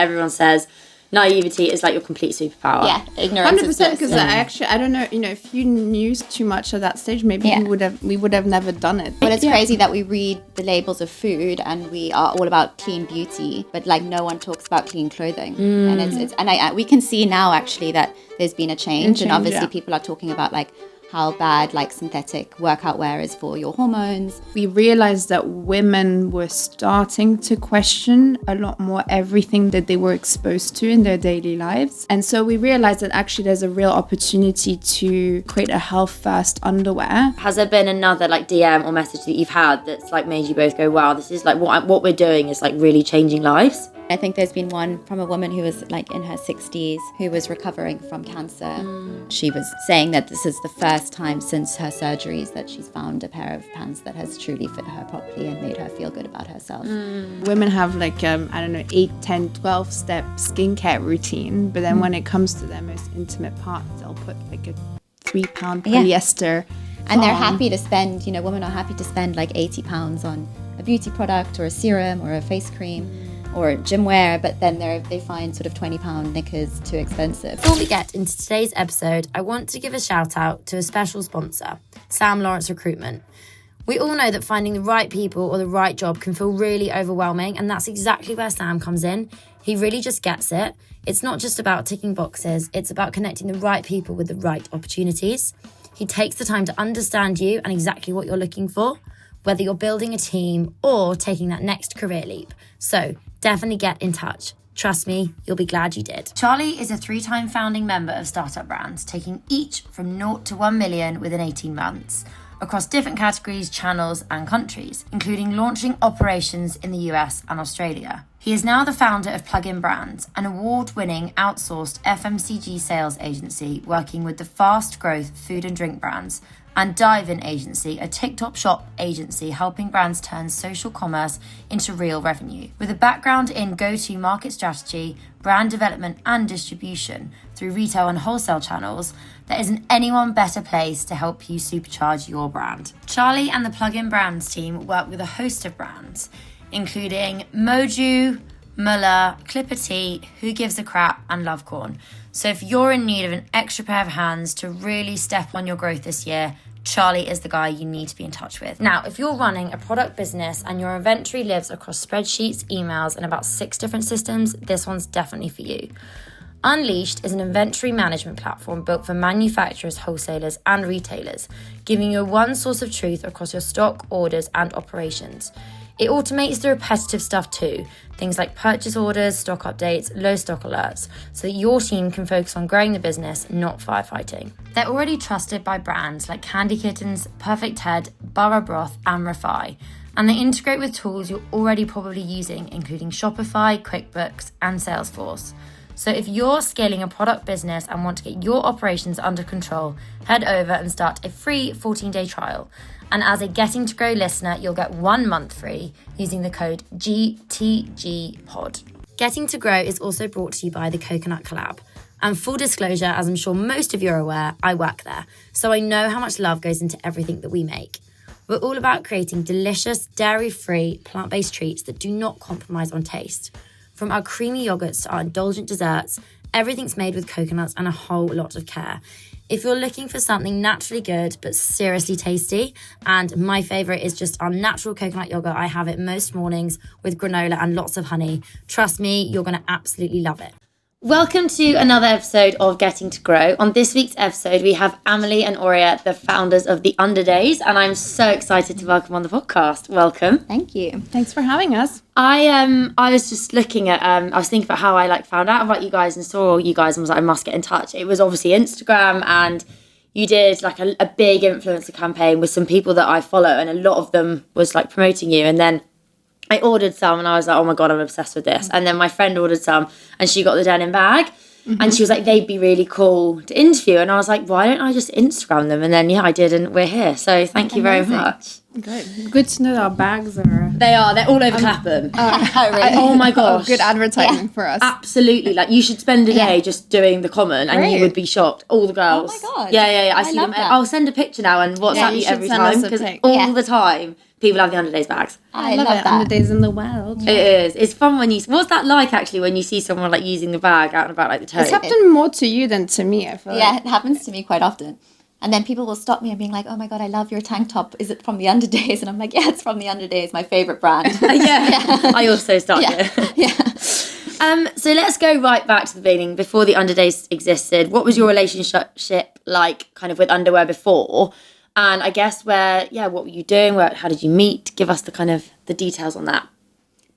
everyone says naivety is like your complete superpower. Yeah, ignorance. 100%, because I don't know, if you knew too much at that stage, maybe we would have never done it. But it's crazy that we read the labels of food and we are all about clean beauty, but like no one talks about clean clothing. And we can see now actually that there's been a change and obviously people are talking about like how bad like synthetic workout wear is for your hormones. We realized that women were starting to question a lot more everything that they were exposed to in their daily lives. And so we realized that actually there's a real opportunity to create a health first underwear. Has there been another like DM or message that you've had that's like made you both go, wow, this is like what we're doing is like really changing lives? I think there's been one from a woman who was like in her 60s who was recovering from cancer. She was saying that this is the first time since her surgeries that she's found a pair of pants that has truly fit her properly and made her feel good about herself. Women have like, 8, 10, 12 step skincare routine. But then when it comes to their most intimate parts, they'll put like a 3-pound polyester And they're happy to spend, women are happy to spend like £80 on a beauty product or a serum or a face cream or gym wear, but then they find sort of £20 knickers too expensive. Before we get into today's episode, I want to give a shout out to a special sponsor, Sam Lawrence Recruitment. We all know that finding the right people or the right job can feel really overwhelming, and that's exactly where Sam comes in. He really just gets it. It's not just about ticking boxes, it's about connecting the right people with the right opportunities. He takes the time to understand you and exactly what you're looking for, whether you're building a team or taking that next career leap. So definitely get in touch. Trust me, you'll be glad you did. Charlie is a 3-time founding member of startup brands, taking each from 0 to 1 million within 18 months, across different categories, channels and countries, including launching operations in the US and Australia. He is now the founder of Plug-in Brands, an award-winning outsourced FMCG sales agency working with the fast-growth food and drink brands, and Dive-In Agency, a TikTok shop agency helping brands turn social commerce into real revenue. With a background in go-to market strategy, brand development and distribution through retail and wholesale channels, there isn't anyone better placed to help you supercharge your brand. Charlie and the Plug-in Brands team work with a host of brands, including Moju, Muller, Clipper Tea, Who Gives a Crap, and Lovecorn. So if you're in need of an extra pair of hands to really step on your growth this year, Charlie is the guy you need to be in touch with. Now, if you're running a product business and your inventory lives across spreadsheets, emails, and about 6 different systems, this one's definitely for you. Unleashed is an inventory management platform built for manufacturers, wholesalers, and retailers, giving you one source of truth across your stock, orders, and operations. It automates the repetitive stuff too, things like purchase orders, stock updates, low stock alerts, so that your team can focus on growing the business, not firefighting. They're already trusted by brands like Candy Kittens, Perfect Head, Borough Broth, and Refi, and they integrate with tools you're already probably using, including Shopify, QuickBooks, and Salesforce. So if you're scaling a product business and want to get your operations under control, head over and start a free 14-day trial. And as a Getting to Grow listener, you'll get 1 month free using the code GTGPOD. Getting to Grow is also brought to you by the Coconut Collab. And full disclosure, as I'm sure most of you are aware, I work there, so I know how much love goes into everything that we make. We're all about creating delicious, dairy-free, plant-based treats that do not compromise on taste. From our creamy yogurts to our indulgent desserts, everything's made with coconuts and a whole lot of care. If you're looking for something naturally good but seriously tasty, and my favourite is just our natural coconut yogurt, I have it most mornings with granola and lots of honey. Trust me, you're going to absolutely love it. Welcome to another episode of Getting to Grow. On this week's episode, we have Amelie and Oria, the founders of the Underdays, and I'm so excited to welcome on the podcast. Welcome. Thank you. Thanks for having us. I was just looking at, I was thinking about how I found out about you guys and saw you guys and was like, I must get in touch. It was obviously Instagram, and you did a big influencer campaign with some people that I follow, and a lot of them was promoting you, and then I ordered some and I was like, oh my God, I'm obsessed with this. And then my friend ordered some and she got the denim bag. And she was like, they'd be really cool to interview. And I was like, why don't I just Instagram them? And then, I did, and we're here. So thank you very much. Great. Good to know that our bags are... They're all over Clapham. Really? Oh my gosh. Good advertising for us. Absolutely. You should spend a day just doing the common and you would be shocked. All the girls. Oh my God. Yeah. I see them. that. I'll send a picture now and WhatsApp you every time. Because all the time... people have the Underdays bags. I love it. that. Underdays in the world. It is. It's fun when you... What's that like, actually, when you see someone, like, using the bag out and about, like, the tote? It's happened more to you than to me, I feel Yeah, it happens to me quite often. And then people will stop me and being like, oh my God, I love your tank top. Is it from the Underdays? And I'm like, yeah, it's from the Underdays, my favourite brand. Yeah. I also started it. Yeah. So let's go right back to the beginning, before the Underdays existed. What was your relationship like kind of with underwear before? And I guess what were you doing? How did you meet? Give us the kind of the details on that.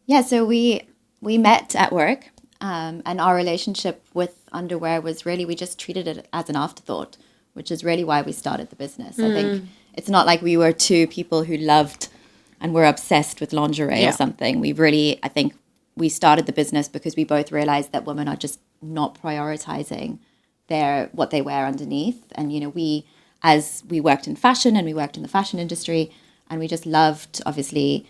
Yeah, so we met at work, and our relationship with underwear was really, we just treated it as an afterthought, which is really why we started the business. I think it's not like we were two people who loved and were obsessed with lingerie or something. I think we started the business because we both realized that women are just not prioritizing what they wear underneath. And, as we worked in fashion and we worked in the fashion industry, and we just loved, obviously,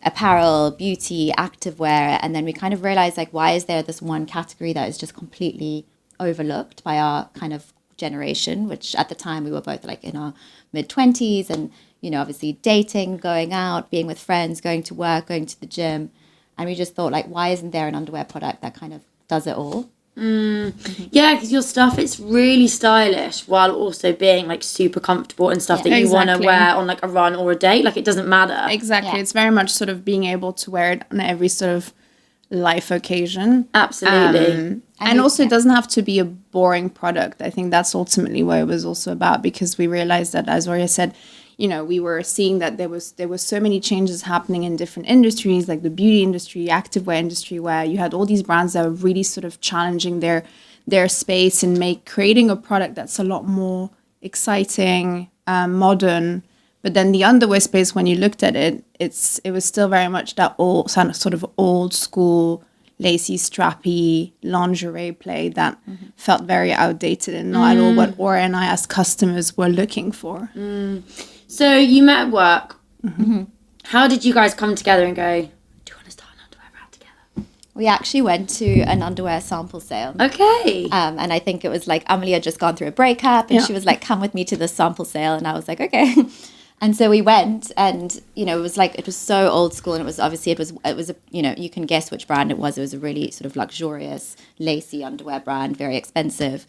apparel, beauty, activewear. And then we kind of realized, like, why is there this one category that is just completely overlooked by our kind of generation, which at the time we were both like in our mid-20s and, obviously dating, going out, being with friends, going to work, going to the gym. And we just thought, like, why isn't there an underwear product that kind of does it all? Yeah, because your stuff, it's really stylish while also being like super comfortable and stuff that you want to wear on like a run or a date. Like, it doesn't matter. Exactly. It's very much sort of being able to wear it on every sort of life occasion. Absolutely. And also it doesn't have to be a boring product. I think that's ultimately what it was also about, because we realized that, as Oria said, we were seeing that there was so many changes happening in different industries, like the beauty industry, activewear industry, where you had all these brands that were really sort of challenging their space and creating a product that's a lot more exciting, modern. But then the underwear space, when you looked at it, it was still very much that old sort of old school, lacy, strappy lingerie play that felt very outdated and not at all what Oria and I as customers were looking for. So you met at work. Mm-hmm. How did you guys come together and go, do you want to start an underwear brand together? We actually went to an underwear sample sale. Okay. And I think it was like Amelie had just gone through a breakup and she was like, come with me to the sample sale. And I was like, okay. And so we went, and, it was so old school. And it was obviously, you can guess which brand it was. It was a really sort of luxurious, lacy underwear brand, very expensive.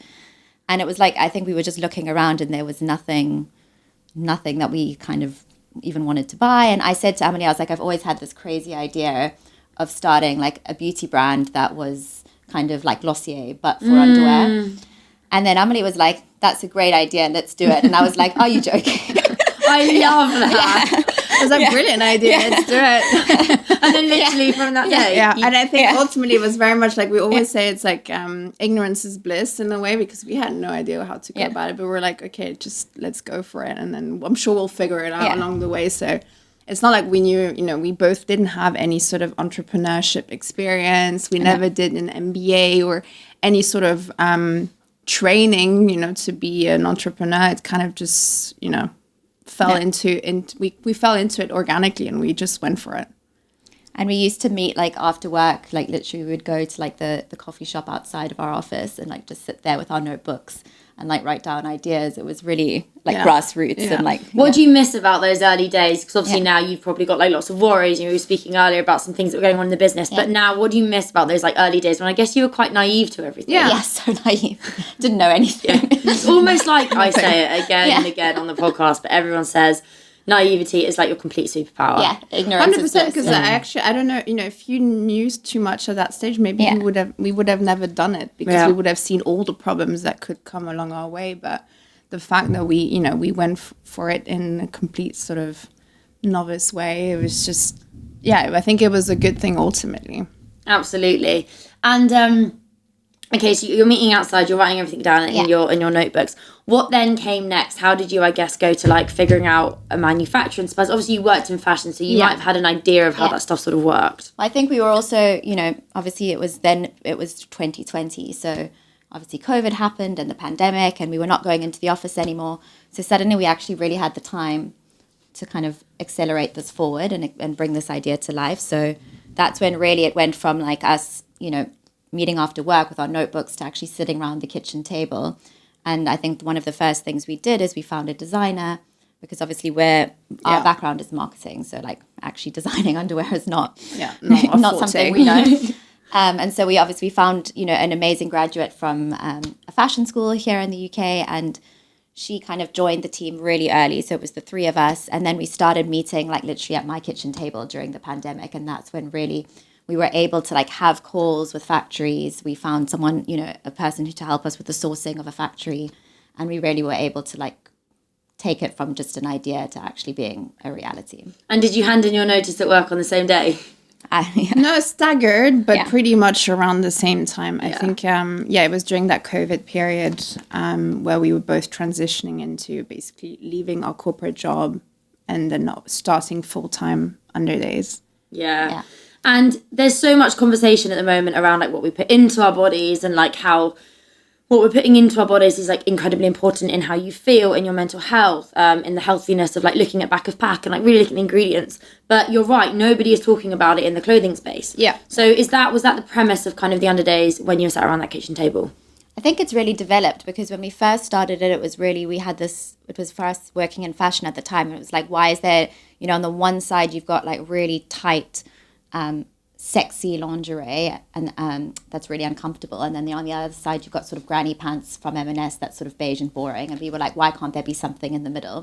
And it was like, I think we were just looking around and there was nothing that we kind of even wanted to buy. And I said to Amelie, I was like, I've always had this crazy idea of starting like a beauty brand that was kind of like Glossier, but for underwear. And then Amelie was like, that's a great idea, let's do it. And I was like, are you joking? I love that. Yeah. It was a brilliant idea. Let's do it. And then literally from that day. Yeah. And I think ultimately it was very much like we always say, it's like ignorance is bliss in a way, because we had no idea how to go about it. But we're like, okay, just let's go for it. And then I'm sure we'll figure it out along the way. So it's not like we knew, we both didn't have any sort of entrepreneurship experience. We never did an MBA or any sort of training, to be an entrepreneur. It kind of just, fell into we fell into it organically, and we just went for it. And we used to meet like after work, like literally we would go to like the coffee shop outside of our office and like just sit there with our notebooks and like write down ideas. It was really like grassroots and like. What do you miss about those early days? Because obviously now you've probably got like lots of worries. You were speaking earlier about some things that were going on in the business, but now what do you miss about those like early days when I guess you were quite naive to everything? Yeah, so naive. Didn't know anything. It's almost like I say it again and again on the podcast, but everyone says naivety is like your complete superpower. Yeah, ignorance. 100%. Because I don't know. If you knew too much at that stage, maybe we would have never done it, because we would have seen all the problems that could come along our way. But the fact that we went for it in a complete sort of novice way, it was just I think it was a good thing ultimately. Absolutely. And okay, so you're meeting outside, you're writing everything down in your notebooks. What then came next? How did you, I guess, go to like figuring out a manufacturing space? Obviously you worked in fashion, so you might have had an idea of how that stuff sort of worked. I think we were also, obviously it was 2020, so obviously COVID happened and the pandemic, and we were not going into the office anymore. So suddenly we actually really had the time to kind of accelerate this forward and bring this idea to life. So that's when really it went from like us, meeting after work with our notebooks to actually sitting around the kitchen table. And I think one of the first things we did is we found a designer, because obviously our background is marketing, so like actually designing underwear is not not something we know. And so we obviously found, an amazing graduate from a fashion school here in the UK, and she kind of joined the team really early. So it was the three of us. And then we started meeting like literally at my kitchen table during the pandemic. And that's when really we were able to like have calls with factories. We found someone, a person to help us with the sourcing of a factory. And we really were able to like take it from just an idea to actually being a reality. And did you hand in your notice at work on the same day? No, staggered, but pretty much around the same time. I think, it was during that COVID period where we were both transitioning into basically leaving our corporate job and then starting full-time Underdays. Yeah. And there's so much conversation at the moment around like what we put into our bodies and like how what we're putting into our bodies is like incredibly important in how you feel, in your mental health, in the healthiness of like looking at back of pack and like really looking at the ingredients. But you're right, nobody is talking about it in the clothing space. Yeah. So was that the premise of kind of the Underdays when you sat around that kitchen table? I think it's really developed because when we first started it, it was for us working in fashion at the time. And it was like, why is there, on the one side, you've got like really tight, sexy lingerie and that's really uncomfortable, and then on the other side you've got sort of granny pants from M&S that's sort of beige and boring, and we were like, why can't there be something in the middle?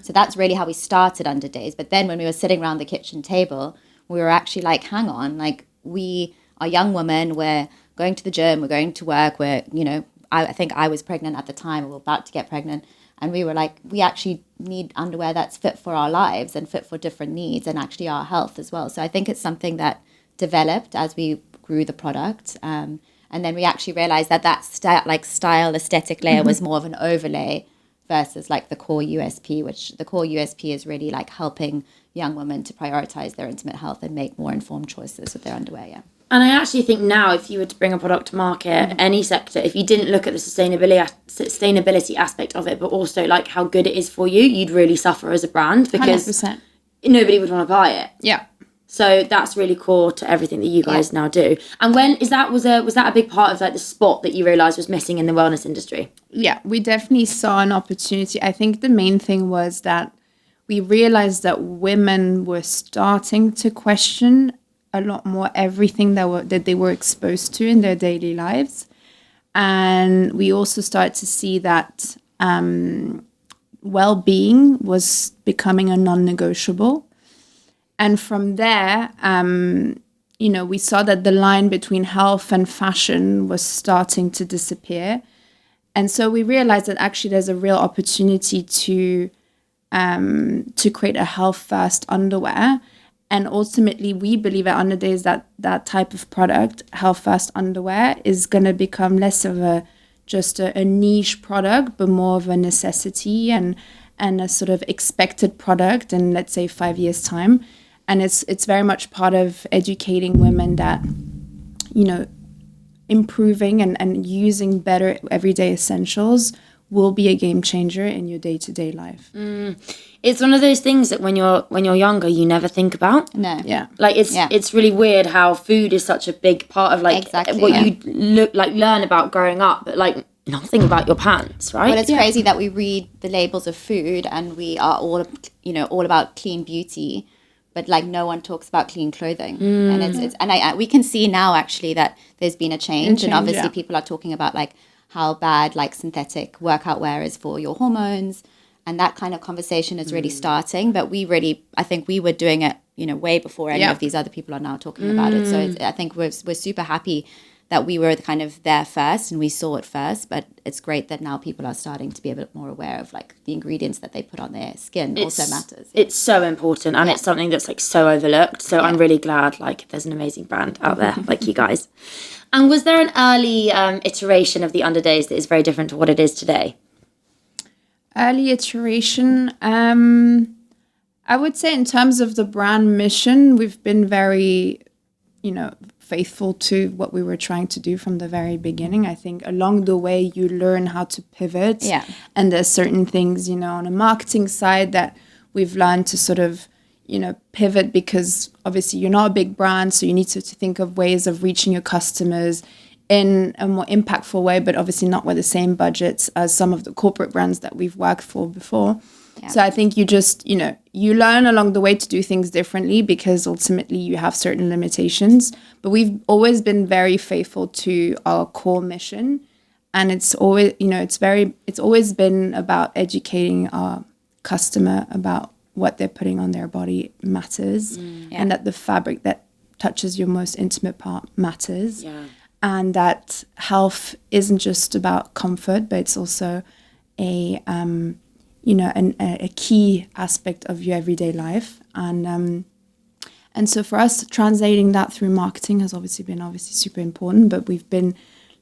So that's really how we started Underdays. But then when we were sitting around the kitchen table, we were actually like, hang on, like we are young women, we're going to the gym, we're going to work, I think I was pregnant at the time, we were about to get pregnant, and we were like, we actually need underwear that's fit for our lives and fit for different needs and actually our health as well. So I think it's something that developed as we grew the product, and then we actually realized that style aesthetic layer was more of an overlay versus like the core USP, which the core USP is really like helping young women to prioritize their intimate health and make more informed choices with their underwear. And I actually think now, if you were to bring a product to market, any sector, if you didn't look at the sustainability aspect of it, but also like how good it is for you, you'd really suffer as a brand because 100%. Nobody would want to buy it. Yeah. So that's really core to everything that you guys now do. And when was that a big part of like the spot that you realised was missing in the wellness industry? Yeah, we definitely saw an opportunity. I think the main thing was that we realized that women were starting to question a lot more everything that they were exposed to in their daily lives. And we also started to see that well-being was becoming a non-negotiable. And from there, we saw that the line between health and fashion was starting to disappear. And so we realized that actually there's a real opportunity to create a health-first underwear. And ultimately, we believe at Underdays that type of product, health-first underwear, is going to become less of just a niche product, but more of a necessity and a sort of expected product in, let's say, 5 years' time. And it's very much part of educating women that, improving and using better everyday essentials will be a game changer in your day-to-day life. It's one of those things that when you're younger, you never think about. No. Yeah. Like it's really weird how food is such a big part of like what you learn about growing up, but like nothing about your pants, right? Well, it's crazy that we read the labels of food and we are all about clean beauty, but like no one talks about clean clothing. And we can see now actually that there's been a change and obviously people are talking about like how bad like synthetic workout wear is for your hormones, and that kind of conversation is really starting. But I think we were doing it, way before any of these other people are now talking about it. So I think we're super happy that we were kind of there first and we saw it first, but it's great that now people are starting to be a bit more aware of like the ingredients that they put on their skin also matters. It's so important and it's something that's like so overlooked. So I'm really glad like there's an amazing brand out there like you guys. And was there an early iteration of the Underdays that is very different to what it is today? Early iteration, I would say in terms of the brand mission, we've been very, faithful to what we were trying to do from the very beginning. I think along the way you learn how to pivot. Yeah. And there's certain things, on a marketing side that we've learned to sort of, pivot because obviously you're not a big brand, so you need to think of ways of reaching your customers in a more impactful way, but obviously not with the same budgets as some of the corporate brands that we've worked for before. So I think you just, you learn along the way to do things differently because ultimately you have certain limitations. But we've always been very faithful to our core mission. And it's always, it's always been about educating our customer about what they're putting on their body matters, and that the fabric that touches your most intimate part matters, and that health isn't just about comfort, but it's also a key aspect of your everyday life. And so for us, translating that through marketing has obviously been super important, but we've been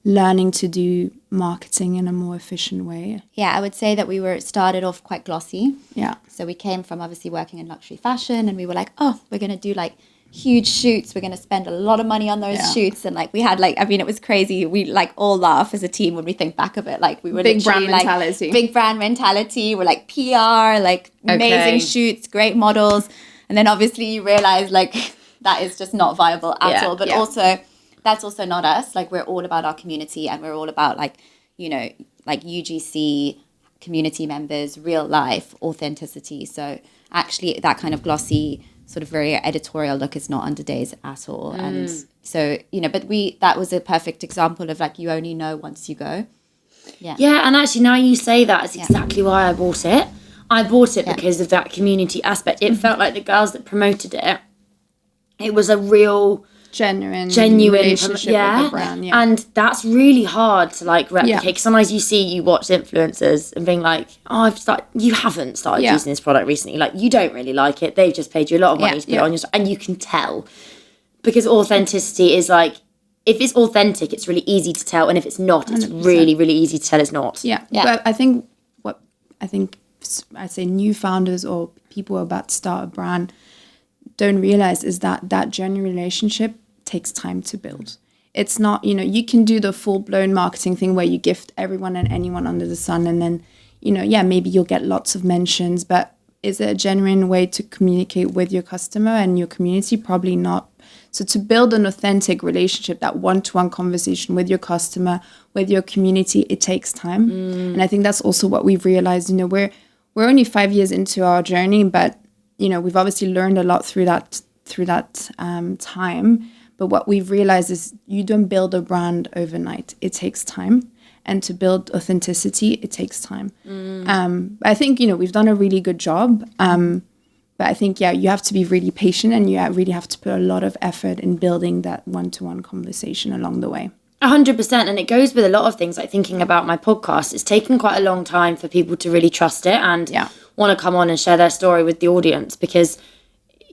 learning to do marketing in a more efficient way. Yeah, I would say that we started off quite glossy. Yeah. So we came from obviously working in luxury fashion, and we were like, oh, we're going to do like huge shoots. We're going to spend a lot of money on those shoots. And like we had it was crazy. We like all laugh as a team when we think back of it. Like we were big brand mentality. Big brand mentality. We're like PR, like amazing shoots, great models. And then obviously you realize like that is just not viable at all. But also that's also not us. Like we're all about our community, and we're all about like UGC community members, real life, authenticity. So actually that kind of glossy sort of very editorial look is not Underdays at all. And so, but that was a perfect example of like, you only know once you go. Yeah, and actually now you say that, it's exactly why I bought it. I bought it because of that community aspect. It felt like the girls that promoted it, it was a real genuine relationship with the brand. And that's really hard to like replicate, because sometimes you watch influencers and being like, oh, you haven't started using this product recently, like you don't really like it, they've just paid you a lot of money to put it on your, and you can tell, because authenticity is like, if it's authentic it's really easy to tell, and if it's not, it's 100%. Really really easy to tell it's not. But I think I'd say new founders or people who are about to start a brand don't realize is that genuine relationship takes time to build. It's not, you can do the full-blown marketing thing where you gift everyone and anyone under the sun, and then, maybe you'll get lots of mentions, but is it a genuine way to communicate with your customer and your community? Probably not. So to build an authentic relationship, that one-to-one conversation with your customer, with your community, it takes time. And I think that's also what we've realized. We're only 5 years into our journey, but we've obviously learned a lot through that time. But what we've realized is you don't build a brand overnight. It takes time. And to build authenticity, it takes time. I think, we've done a really good job. But I think, you have to be really patient, and you really have to put a lot of effort in building that one-to-one conversation along the way. 100%, and it goes with a lot of things. Like thinking about my podcast, it's taken quite a long time for people to really trust it and want to come on and share their story with the audience, because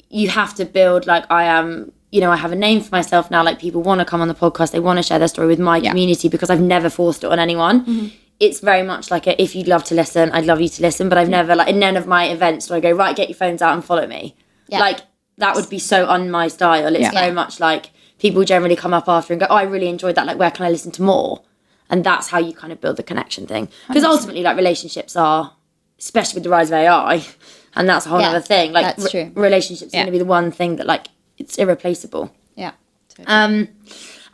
you have to build, like I am, I have a name for myself now. Like people want to come on the podcast, they want to share their story with my community, because I've never forced it on anyone. It's very much like if you'd love to listen, I'd love you to listen, but I've never, like in none of my events do I go, right, get your phones out and follow me. Like that would be so on my style. It's very much like people generally come up after and go, oh, I really enjoyed that, like where can I listen to more? And that's how you kind of build the connection thing, because ultimately like relationships are, especially with the rise of AI, and that's a whole other thing, like that's true. Relationships are going to be the one thing that like it's irreplaceable. Totally.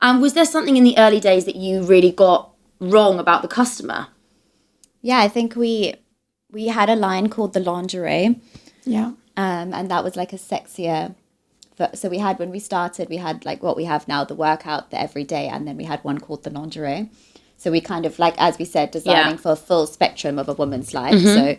And was there something in the early days that you really got wrong about the customer? I think we had a line called the lingerie, and that was like a sexier. So we had, when we started, we had like what we have now, the workout, the everyday, and then we had one called the lingerie. So we kind of, like, as we said, designing for a full spectrum of a woman's life. So,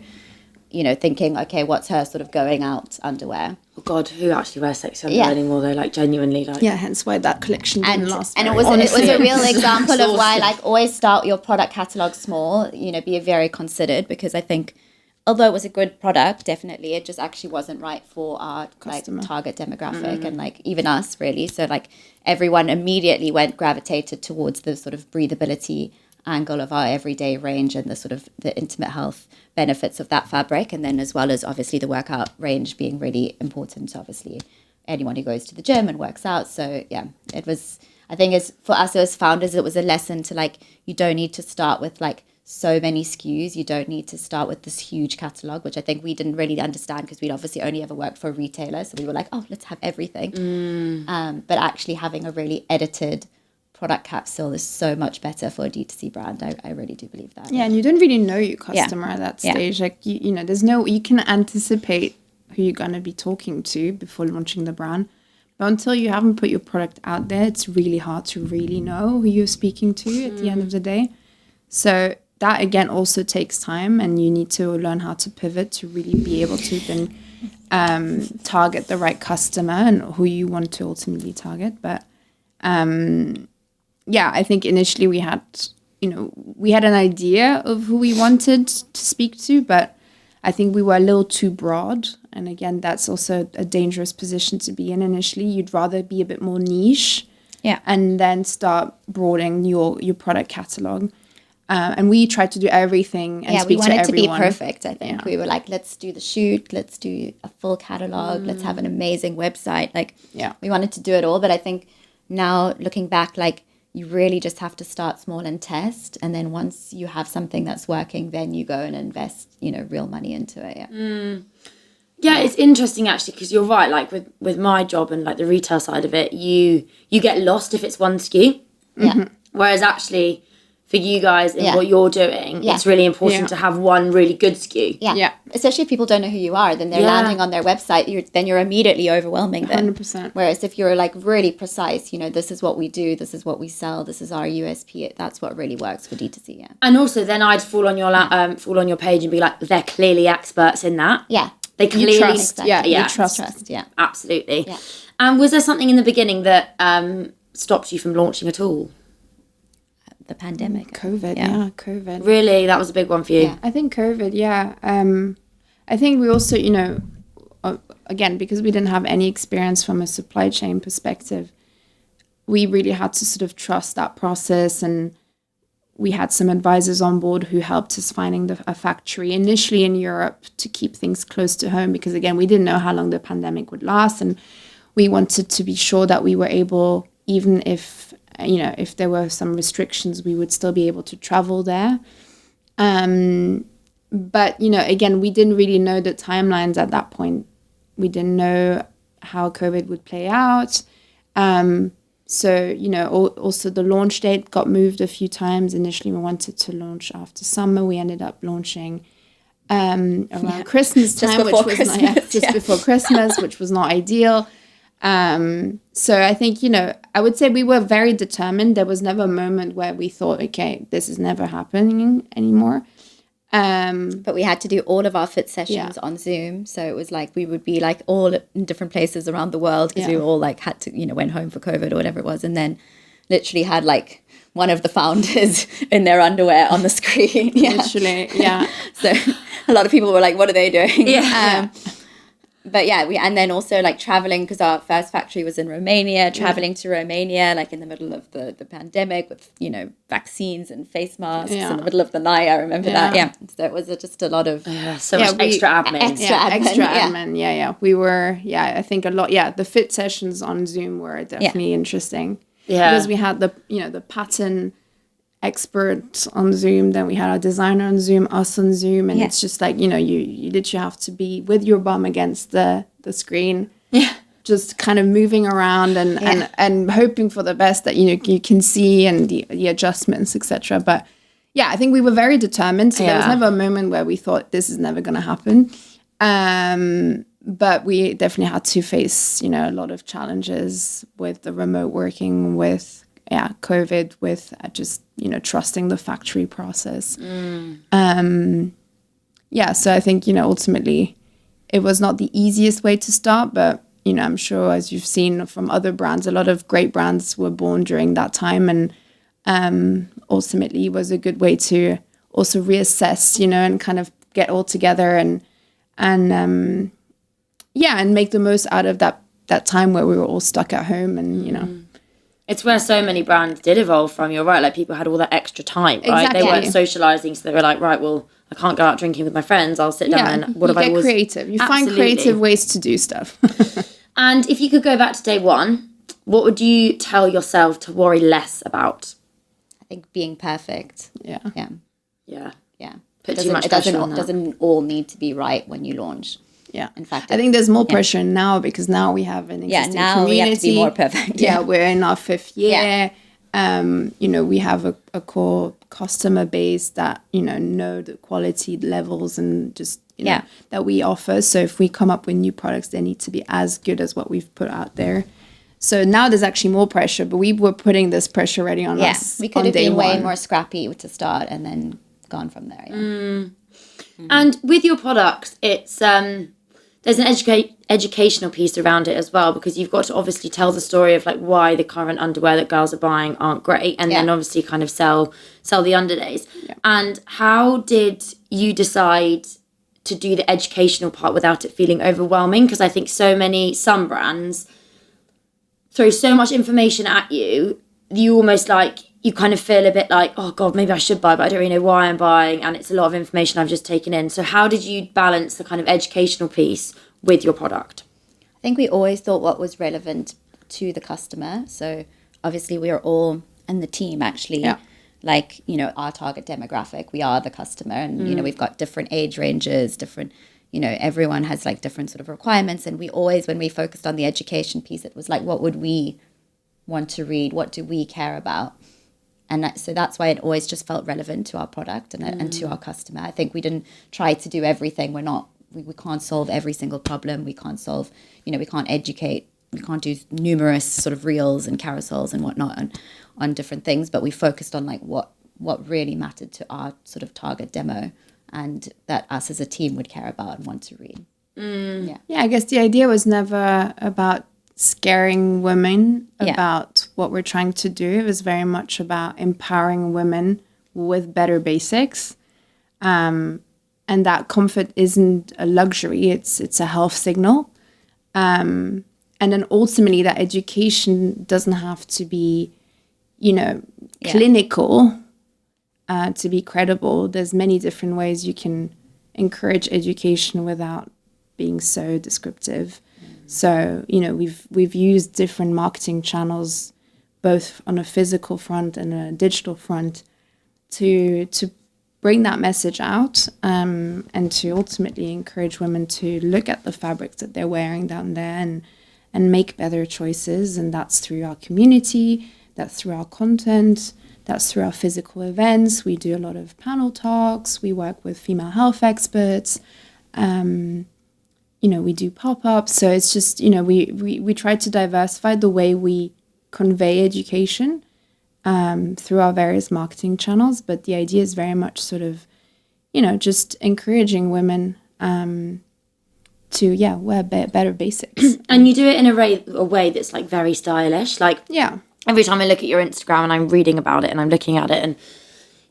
thinking, okay, what's her sort of going out underwear? Oh God, who actually wears sexy underwear anymore though? Like genuinely, like hence why that collection didn't last. And it was a real example of why, like, always start your product catalog small. Be very considered, because I think, although it was a good product, definitely, it just actually wasn't right for our customer, like target demographic, and like even us really. So like everyone immediately gravitated towards the sort of breathability angle of our everyday range, and the sort of the intimate health benefits of that fabric, and then as well as obviously the workout range being really important. Obviously, anyone who goes to the gym and works out. So it was. I think for us as founders, it was a lesson to like, you don't need to start with like so many SKUs. You don't need to start with this huge catalog, which I think we didn't really understand, because we'd obviously only ever worked for a retailer. So we were like, oh, let's have everything. But actually having a really edited product capsule is so much better for a D2C brand. I really do believe that. Yeah, and you don't really know your customer at that stage. Like, you know, you can anticipate who you're going to be talking to before launching the brand. But until you haven't put your product out there, it's really hard to really know who you're speaking to at the end of the day. So that, again, also takes time, and you need to learn how to pivot to really be able to then target the right customer and who you want to ultimately target. But I think initially we had an idea of who we wanted to speak to, but I think we were a little too broad. And again, that's also a dangerous position to be in initially. You'd rather be a bit more niche and then start broadening your product catalog. And we tried to do everything and speak to everyone. We wanted to be perfect, I think. Yeah. We were like, let's do the shoot, let's do a full catalog, let's have an amazing website. Like, we wanted to do it all. But I think now looking back, like, you really just have to start small and test. And then once you have something that's working, then you go and invest, real money into it. Yeah, it's interesting actually, because you're right. Like with my job and like the retail side of it, you get lost if it's one SKU. Yeah. Whereas actually, for you guys and what you're doing, it's really important to have one really good SKU. Yeah. Especially if people don't know who you are, then they're landing on their website. You're immediately overwhelming them. 100%. Whereas if you're like really precise, this is what we do, this is what we sell, this is our USP. That's what really works for D2C. Yeah. And also, then I'd fall on your page and be like, they're clearly experts in that. Yeah. They clearly trust. You trust. Yeah. Absolutely. Yeah. And was there something in the beginning that stopped you from launching at all? The pandemic. COVID. COVID. Really? That was a big one for you? Yeah. I think COVID, I think we also, again, because we didn't have any experience from a supply chain perspective, we really had to sort of trust that process. And we had some advisors on board who helped us finding a factory initially in Europe to keep things close to home, because, again, we didn't know how long the pandemic would last. And we wanted to be sure that we were able, even if there were some restrictions, we would still be able to travel there. But, again, we didn't really know the timelines at that point. We didn't know how COVID would play out. So, also the launch date got moved a few times. Initially, we wanted to launch after summer. We ended up launching around Christmas time, before Christmas, which was not ideal. So I think, I would say we were very determined. There was never a moment where we thought, okay, this is never happening anymore. But we had to do all of our fit sessions on Zoom. So it was like we would be like all in different places around the world, because we all like had to, went home for COVID or whatever it was. And then literally had like one of the founders in their underwear on the screen. Literally, So a lot of people were like, what are they doing? Yeah. But and then also like traveling, because our first factory was in Romania, traveling to Romania, like in the middle of the pandemic with, vaccines and face masks in the middle of the night. I remember that. Yeah. So it was just a lot of extra admin. Extra admin. Yeah. We were, I think a lot. Yeah. The fit sessions on Zoom were definitely interesting. Yeah. Because we had the pattern expert on Zoom, then we had our designer on Zoom, us on Zoom, and it's just like, you literally have to be with your bum against the screen, just kind of moving around and hoping for the best that you can see, and the adjustments, etc. But I think we were very determined, so there was never a moment where we thought this is never going to happen. But we definitely had to face a lot of challenges with the remote working, with COVID, with just trusting the factory process. So I think ultimately it was not the easiest way to start, but I'm sure, as you've seen from other brands, a lot of great brands were born during that time, and ultimately was a good way to also reassess, and kind of get all together and make the most out of that time where we were all stuck at home, and It's where so many brands did evolve from. You're right. Like, people had all that extra time, right? Exactly. They weren't socializing, so they were like, right, well, I can't go out drinking with my friends. I'll sit down and what have I always... creative. You find creative ways to do stuff. And if you could go back to day one, what would you tell yourself to worry less about? I think being perfect. Yeah. Put too much pressure on that. It doesn't all need to be right when you launch. Yeah. In fact, I think there's more pressure now, because now we have an existing community. We have to be more perfect. We're in our 5th year. We have a core customer base that, know the quality levels and just, that we offer. So if we come up with new products, they need to be as good as what we've put out there. So now there's actually more pressure, but we were putting this pressure already on us. We could have been way more scrappy to start and then gone from there. And with your product, it's there's an educational piece around it as well, because you've got to obviously tell the story of like why the current underwear that girls are buying aren't great, and then obviously kind of sell the Underdays. And how did you decide to do the educational part without it feeling overwhelming? Because I think some brands throw so much information at you, you almost like, you kind of feel a bit like, oh God, maybe I should buy, but I don't really know why I'm buying, and it's a lot of information I've just taken in. So how did you balance the kind of educational piece with your product? I think we always thought what was relevant to the customer. So obviously we are all, and the team actually, like, our target demographic, we are the customer, and, we've got different age ranges, different, everyone has like different sort of requirements. And we always, when we focused on the education piece, it was like, what would we want to read? What do we care about? And so that's why it always just felt relevant to our product and to our customer. I think we didn't try to do everything. We can't solve every single problem. We can't solve, we can't educate. We can't do numerous sort of reels and carousels and whatnot on different things. But we focused on like what really mattered to our sort of target demo, and that us as a team would care about and want to read. I guess the idea was never about scaring women about what we're trying to do. It was very much about empowering women with better basics. And that comfort isn't a luxury, it's a health signal. And then ultimately that education doesn't have to be, clinical to be credible. There's many different ways you can encourage education without being so descriptive. So, we've used different marketing channels, both on a physical front and a digital front, to bring that message out, and to ultimately encourage women to look at the fabrics that they're wearing down there and make better choices. And that's through our community, that's through our content, that's through our physical events. We do a lot of panel talks. We work with female health experts. We do pop-ups. So it's just, we try to diversify the way we convey education through our various marketing channels. But the idea is very much sort of, just encouraging women to, wear better basics. And you do it in a way that's like very stylish. Like, every time I look at your Instagram and I'm reading about it and I'm looking at it, and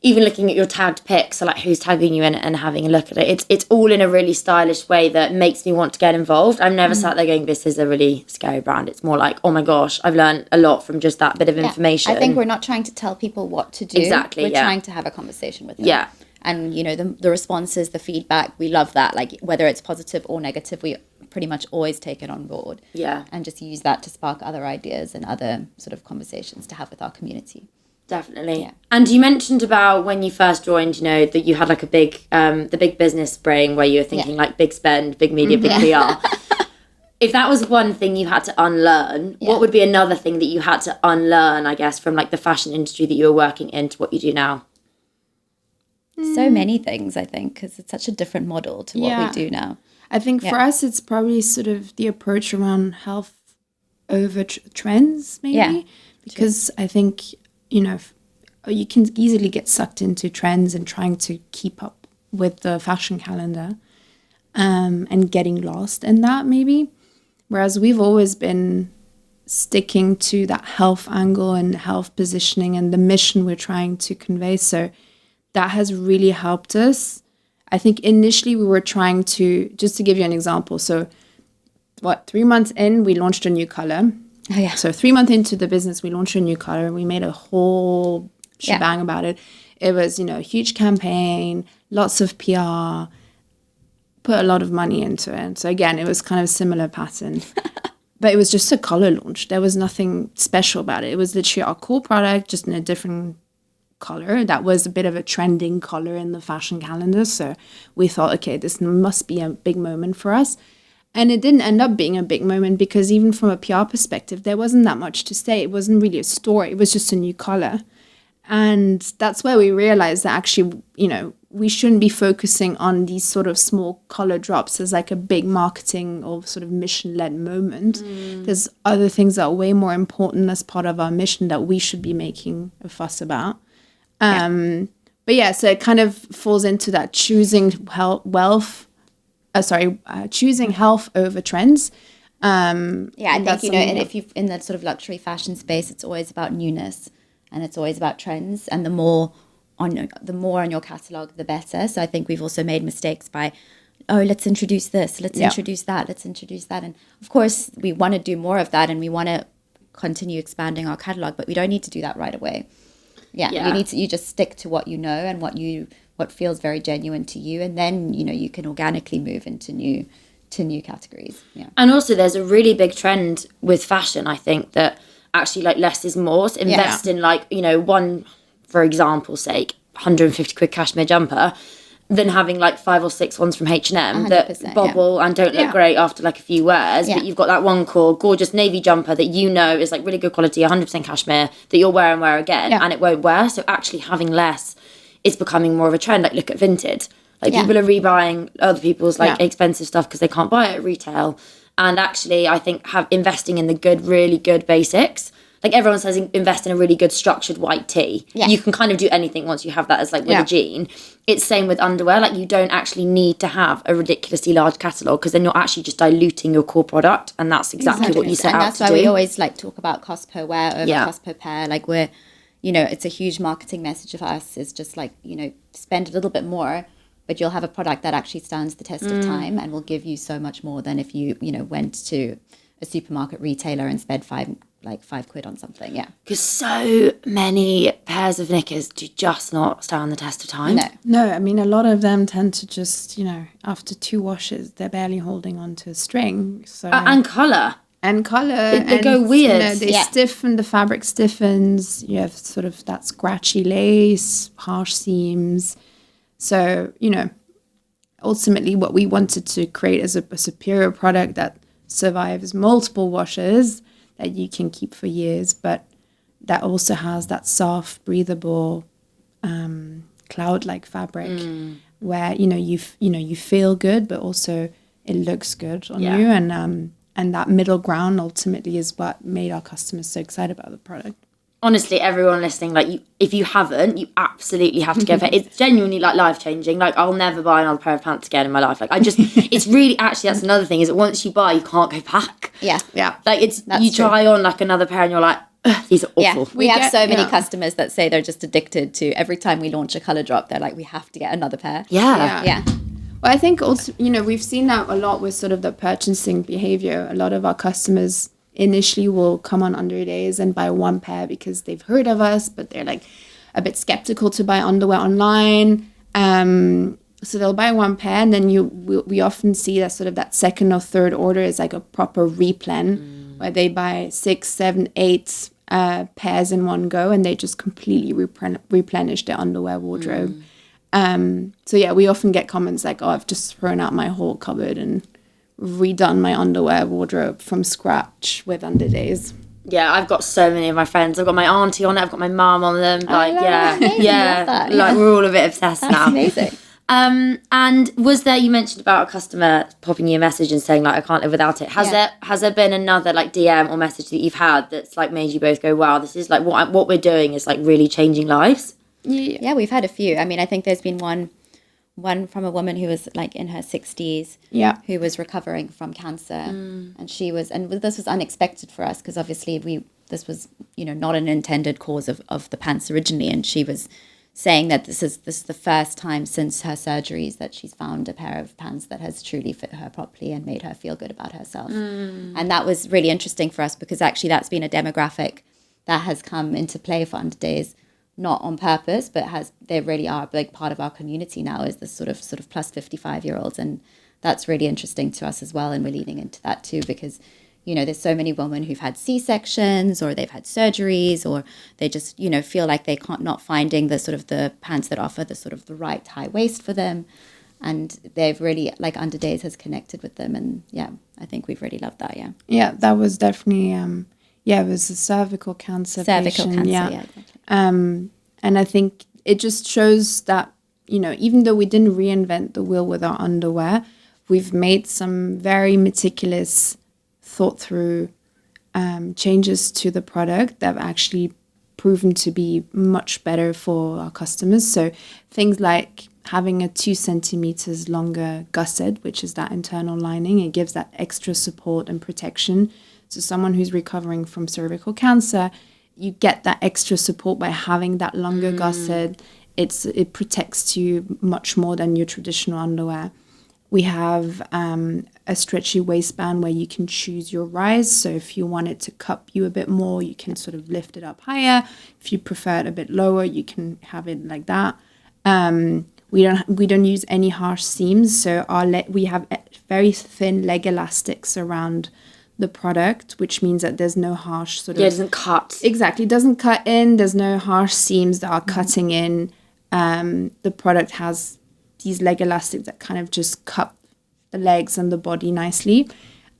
even looking at your tagged pics, so like who's tagging you in it and having a look at it, it's all in a really stylish way that makes me want to get involved. I've never sat there going, this is a really scary brand. It's more like, oh my gosh, I've learned a lot from just that bit of information. I think we're not trying to tell people what to do. Exactly, We're trying to have a conversation with them. Yeah. And, the responses, the feedback, we love that. Like, whether it's positive or negative, we pretty much always take it on board. Yeah. And just use that to spark other ideas and other sort of conversations to have with our community. Definitely. Yeah. And you mentioned about when you first joined, that you had like a big, the big business brain where you were thinking like big spend, big media, big PR. If that was one thing you had to unlearn, what would be another thing that you had to unlearn, I guess, from like the fashion industry that you were working in to what you do now? So many things, I think, because it's such a different model to what we do now. I think for us, it's probably sort of the approach around health over trends, maybe. Yeah, because I think, you can easily get sucked into trends and trying to keep up with the fashion calendar and getting lost in that, maybe. Whereas we've always been sticking to that health angle and health positioning and the mission we're trying to convey. So that has really helped us. I think initially we were trying to, just to give you an example, so 3 months in, we launched a new color. Oh, yeah. So 3 months into the business, we launched a new color and we made a whole shebang about it. It was, a huge campaign, lots of PR, put a lot of money into it. So again, it was kind of a similar pattern. But it was just a color launch. There was nothing special about it. It was literally our core product, just in a different color. That was a bit of a trending color in the fashion calendar. So we thought, okay, this must be a big moment for us. And it didn't end up being a big moment because even from a PR perspective, there wasn't that much to say. It wasn't really a story. It was just a new color. And that's where we realized that actually, you know, we shouldn't be focusing on these sort of small color drops as like a big marketing or sort of mission-led moment. There's other things that are way more important as part of our mission that we should be making a fuss about. But yeah, so it kind of falls into that choosing choosing health over trends. I think, you know, and if you're in that sort of luxury fashion space, it's always about newness and it's always about trends, and the more on your catalog, the better. So I think we've also made mistakes by, let's introduce this, let's introduce that, and of course we want to do more of that and we want to continue expanding our catalog, but we don't need to do that right away. You just stick to what you know and what feels very genuine to you, and then, you know, you can organically move into new categories. And also there's a really big trend with fashion, I think, that actually like less is more. So invest in like, you know, one, for example's sake, 150 quid cashmere jumper, than having like 5 or 6 ones from H&M that bobble and don't look great after like a few wears. But you've got that one core gorgeous navy jumper that you know is like really good quality, 100% cashmere, that you'll wear and wear again, and it won't wear. So actually having less is becoming more of a trend. Like look at Vinted. Like people are rebuying other people's like expensive stuff because they can't buy it at retail. And actually I think investing in the really good basics. Like everyone says, invest in a really good structured white tee. You can kind of do anything once you have that as like with a jean. It's same with underwear. Like you don't actually need to have a ridiculously large catalogue, because then you're actually just diluting your core product, and that's exactly what you set out to do. And that's why we always like talk about cost per wear over cost per pair. Like we're, you know, it's a huge marketing message of us. It's just like, you know, spend a little bit more, but you'll have a product that actually stands the test of time and will give you so much more than if you know, went to a supermarket retailer and spent £5 quid on something. Because so many pairs of knickers do just not stand the test of time. No, I mean, a lot of them tend to just, you know, after 2 washes, they're barely holding onto a string. So and colour. They go weird. You know, they stiffen, the fabric stiffens. You have sort of that scratchy lace, harsh seams. So, you know, ultimately what we wanted to create is a superior product that survives multiple washes, that you can keep for years, but that also has that soft, breathable, cloud-like fabric where, you know, you feel good, but also it looks good on you. And that middle ground ultimately is what made our customers so excited about the product. Honestly, everyone listening, like, if you haven't, you absolutely have to go for it. It's genuinely, like, life-changing. Like, I'll never buy another pair of pants again in my life. Like, it's really, actually, that's another thing, is that once you buy, you can't go back. Yeah. Like, you try on, like, another pair and you're like, these are awful. We have so many customers that say they're just addicted to, every time we launch a colour drop, they're like, we have to get another pair. Yeah. Well, I think also, you know, we've seen that a lot with sort of the purchasing behavior. A lot of our customers initially will come on Underdays and buy one pair because they've heard of us, but they're like a bit skeptical to buy underwear online. So they'll buy one pair, and then we often see that sort of that second or third order is like a proper replen, where they buy 6, 7, 8 pairs in one go, and they just completely replenish their underwear wardrobe. So yeah, we often get comments like, "Oh, I've just thrown out my whole cupboard and redone my underwear wardrobe from scratch with Underdays." Yeah, I've got so many of my friends. I've got my auntie on it. I've got my mum on them. Like, like we're all a bit obsessed now. That's amazing. And was there, you mentioned about a customer popping you a message and saying like, I can't live without it. Has there been another like DM or message that you've had that's like made you both go, wow, this is like what we're doing is like really changing lives? Yeah, we've had a few. I mean, I think there's been one from a woman who was like in her 60s, who was recovering from cancer, and this was unexpected for us because obviously this was, you know, not an intended cause of the pants originally, and she was saying that this is the first time since her surgeries that she's found a pair of pants that has truly fit her properly and made her feel good about herself. And that was really interesting for us because actually that's been a demographic that has come into play for Underdays, not on purpose, but they really are a big part of our community now, is this sort of plus 55-year-olds. And that's really interesting to us as well. And we're leaning into that too, because, you know, there's so many women who've had C-sections or they've had surgeries, or they just, you know, feel like they not finding the sort of the pants that offer the sort of the right high waist for them. And they've really, like Underdays has connected with them. And yeah, I think we've really loved that, Yeah, that was definitely, it was a cervical cancer patient. Yeah, exactly. And I think it just shows that, even though we didn't reinvent the wheel with our underwear, we've made some very meticulous, thought through changes to the product that have actually proven to be much better for our customers. So things like having a 2 centimeters longer gusset, which is that internal lining, it gives that extra support and protection. So someone who's recovering from cervical cancer, you get that extra support by having that longer gusset. It protects you much more than your traditional underwear. We have a stretchy waistband where you can choose your rise. So if you want it to cup you a bit more, you can sort of lift it up higher. If you prefer it a bit lower, you can have it like that. We don't use any harsh seams. So we have very thin leg elastics around the product, which means that there's no harsh sort of... Yeah, it doesn't cut. Exactly. It doesn't cut in. There's no harsh seams that are cutting in. The product has these leg elastics that kind of just cup the legs and the body nicely.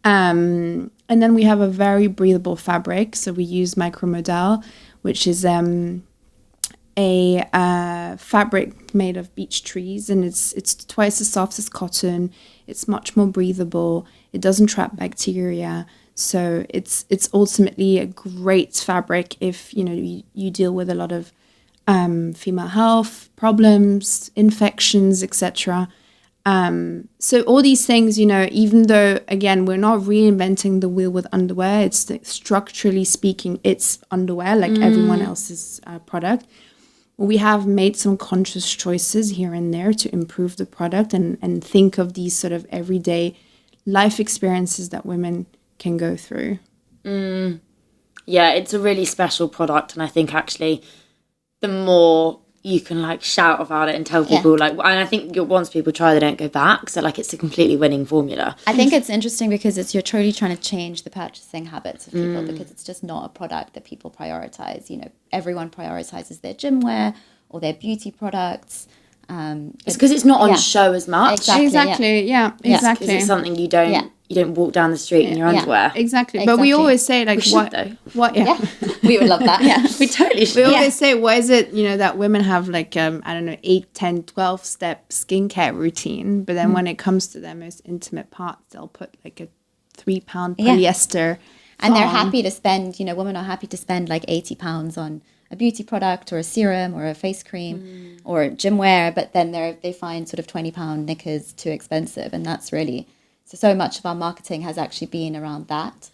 And then we have a very breathable fabric. So we use micromodal, which is a fabric made of beech trees, and it's twice as soft as cotton. It's much more breathable. It doesn't trap bacteria. So it's ultimately a great fabric if you deal with a lot of female health problems, infections, etc. So all these things, even though, again, we're not reinventing the wheel with underwear, it's structurally speaking, it's underwear like everyone else's product. We have made some conscious choices here and there to improve the product and think of these sort of everyday life experiences that women can go through. Yeah, it's a really special product. And I think actually the more you can shout about it and tell people and I think once people try, they don't go back. So it's a completely winning formula. I think it's interesting because you're truly trying to change the purchasing habits of people because it's just not a product that people prioritize. Everyone prioritizes their gym wear or their beauty products. It's because it's not on show as much. Exactly. Yeah. Exactly. Because it's something you don't walk down the street in your underwear. Exactly. But we always say what? Yeah. We would love that. Yeah. We totally should. We always say, why is it, that women have 8, 10, 12 step skincare routine, but then when it comes to their most intimate parts, they'll put a 3-pound polyester. And they're happy to spend, women are happy to spend £80 on a beauty product or a serum or a face cream or gym wear, but then they find sort of £20 knickers too expensive. And that's really... So much of our marketing has actually been around that,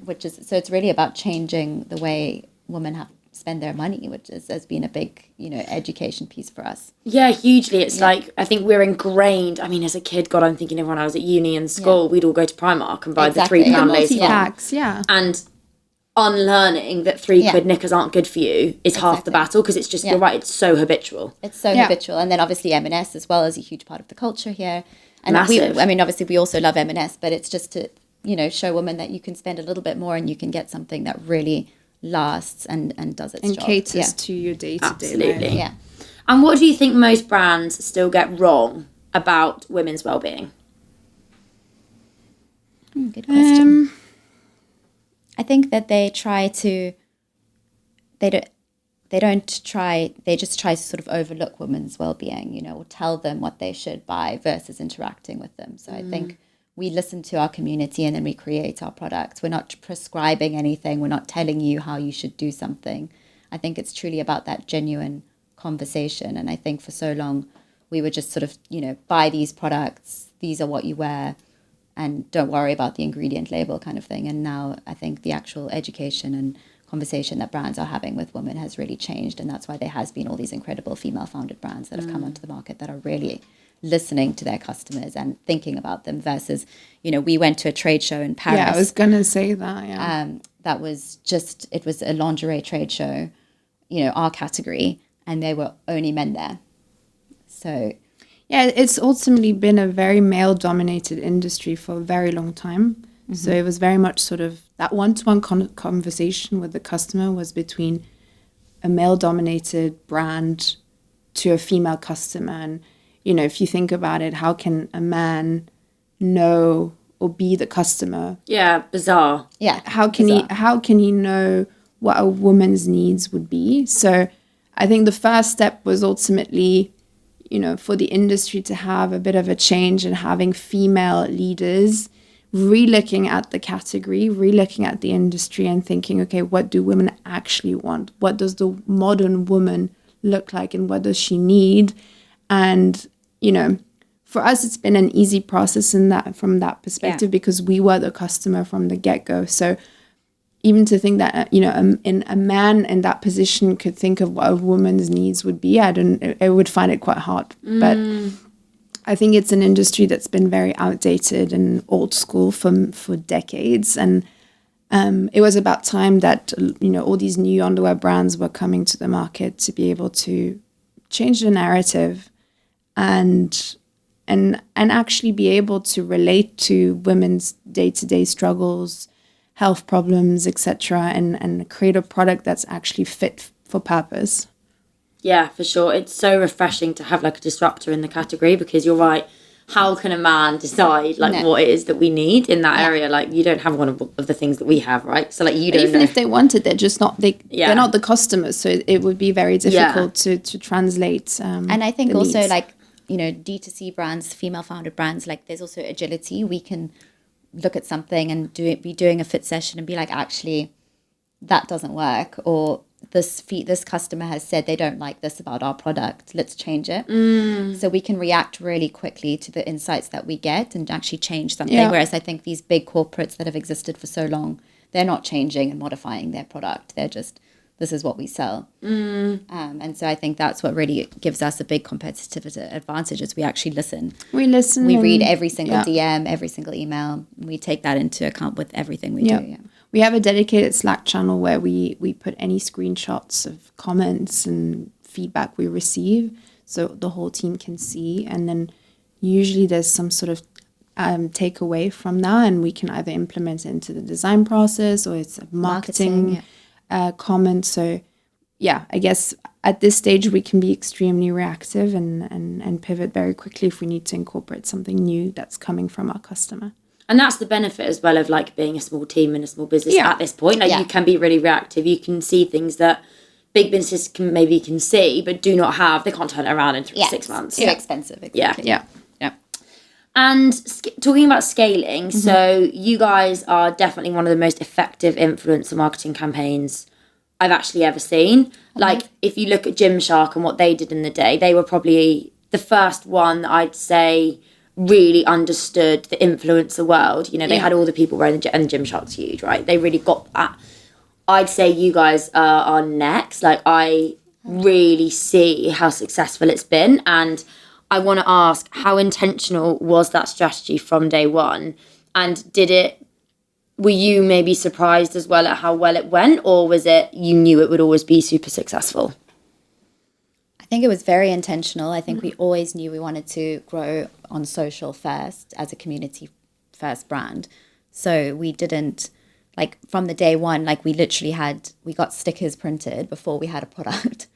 which is, so it's really about changing the way women spend their money, which has been a big, education piece for us. Yeah, hugely. It's I think we're ingrained. I mean, as a kid, God, I'm thinking of when I was at uni and school, we'd all go to Primark and buy the £3 lace packs, and unlearning that £3 knickers aren't good for you is half the battle because it's just, you're right, it's so habitual. It's so habitual. And then obviously M&S as well is a huge part of the culture here. And massive. Obviously we also love M&S, but it's just to, show women that you can spend a little bit more and you can get something that really lasts and does its job. And caters to your day-to-day Absolutely. life. Yeah. And what do you think most brands still get wrong about women's well-being? Good question. I think that they just try to sort of overlook women's well-being, or tell them what they should buy versus interacting with them. So I think we listen to our community and then we create our products. We're not prescribing anything. We're not telling you how you should do something. I think it's truly about that genuine conversation. And I think for so long we were just sort of, buy these products. These are what you wear. And don't worry about the ingredient label kind of thing. And now I think the actual education and conversation that brands are having with women has really changed. And that's why there has been all these incredible female-founded brands that have come onto the market that are really listening to their customers and thinking about them versus, we went to a trade show in Paris. Yeah, I was going to say that, that was it was a lingerie trade show, our category, and there were only men there. So... Yeah, it's ultimately been a very male-dominated industry for a very long time. Mm-hmm. So it was very much sort of that one-to-one conversation with the customer was between a male-dominated brand to a female customer. And, you know, if you think about it, how can a man know or be the customer? Yeah, bizarre. Yeah. How can he know what a woman's needs would be? So I think the first step was ultimately, you know, for the industry to have a bit of a change and having female leaders re-looking at the category, re-looking at the industry and thinking, okay, what do women actually want? What does the modern woman look like and what does she need? And, you know, for us, it's been an easy process from that perspective because we were the customer from the get-go. So even to think that, you know, a man in that position could think of what a woman's needs would be, I would find it quite hard. But I think it's an industry that's been very outdated and old school for decades. And it was about time that, you know, all these new underwear brands were coming to the market to be able to change the narrative and actually be able to relate to women's day-to-day struggles, health problems, etc., and create a product that's actually fit for purpose. Yeah, for sure. It's so refreshing to have like a disruptor in the category because you're right. How can a man decide like what it is that we need in that area? Like you don't have one of the things that we have, right? So like you don't even know. if they wanted, they're just not they're not the customers, so it would be very difficult to translate. And I think also needs. like, you know, D2C brands, female founded brands, like there's also agility. We can look at something and be doing a fit session and be like, actually, that doesn't work, or this customer has said they don't like this about our product. Let's change it. So we can react really quickly to the insights that we get and actually change something. Yeah. Whereas I think these big corporates that have existed for so long, they're not changing and modifying their product. They're just, this is what we sell. And so I think that's what really gives us a big competitive advantage is we actually listen. We listen. We read every single DM, every single email. We take that into account with everything we do. Yeah. We have a dedicated Slack channel where we put any screenshots of comments and feedback we receive so the whole team can see. And then usually there's some sort of takeaway from that and we can either implement it into the design process or it's a marketing comment. So yeah, I guess at this stage we can be extremely reactive and pivot very quickly if we need to incorporate something new that's coming from our customer. And that's the benefit as well of like being a small team and a small business at this point. Like you can be really reactive. You can see things that big businesses can see, but do not have. They can't turn it around in 6 months. Too expensive. Exactly. Yeah. And talking about scaling, so you guys are definitely one of the most effective influencer marketing campaigns I've actually ever seen. Like if you look at Gymshark and what they did in the day, they were probably the first one I'd say really understood the influencer world. You know, they had all the people wearing and Gymshark's huge, right? They really got that. I'd say you guys are next. Like I really see how successful it's been, and I want to ask, how intentional was that strategy from day one? And were you maybe surprised as well at how well it went, or was it you knew it would always be super successful? I think it was very intentional. I think we always knew we wanted to grow on social first as a community first brand. So we didn't, like from the day one, like we got stickers printed before we had a product.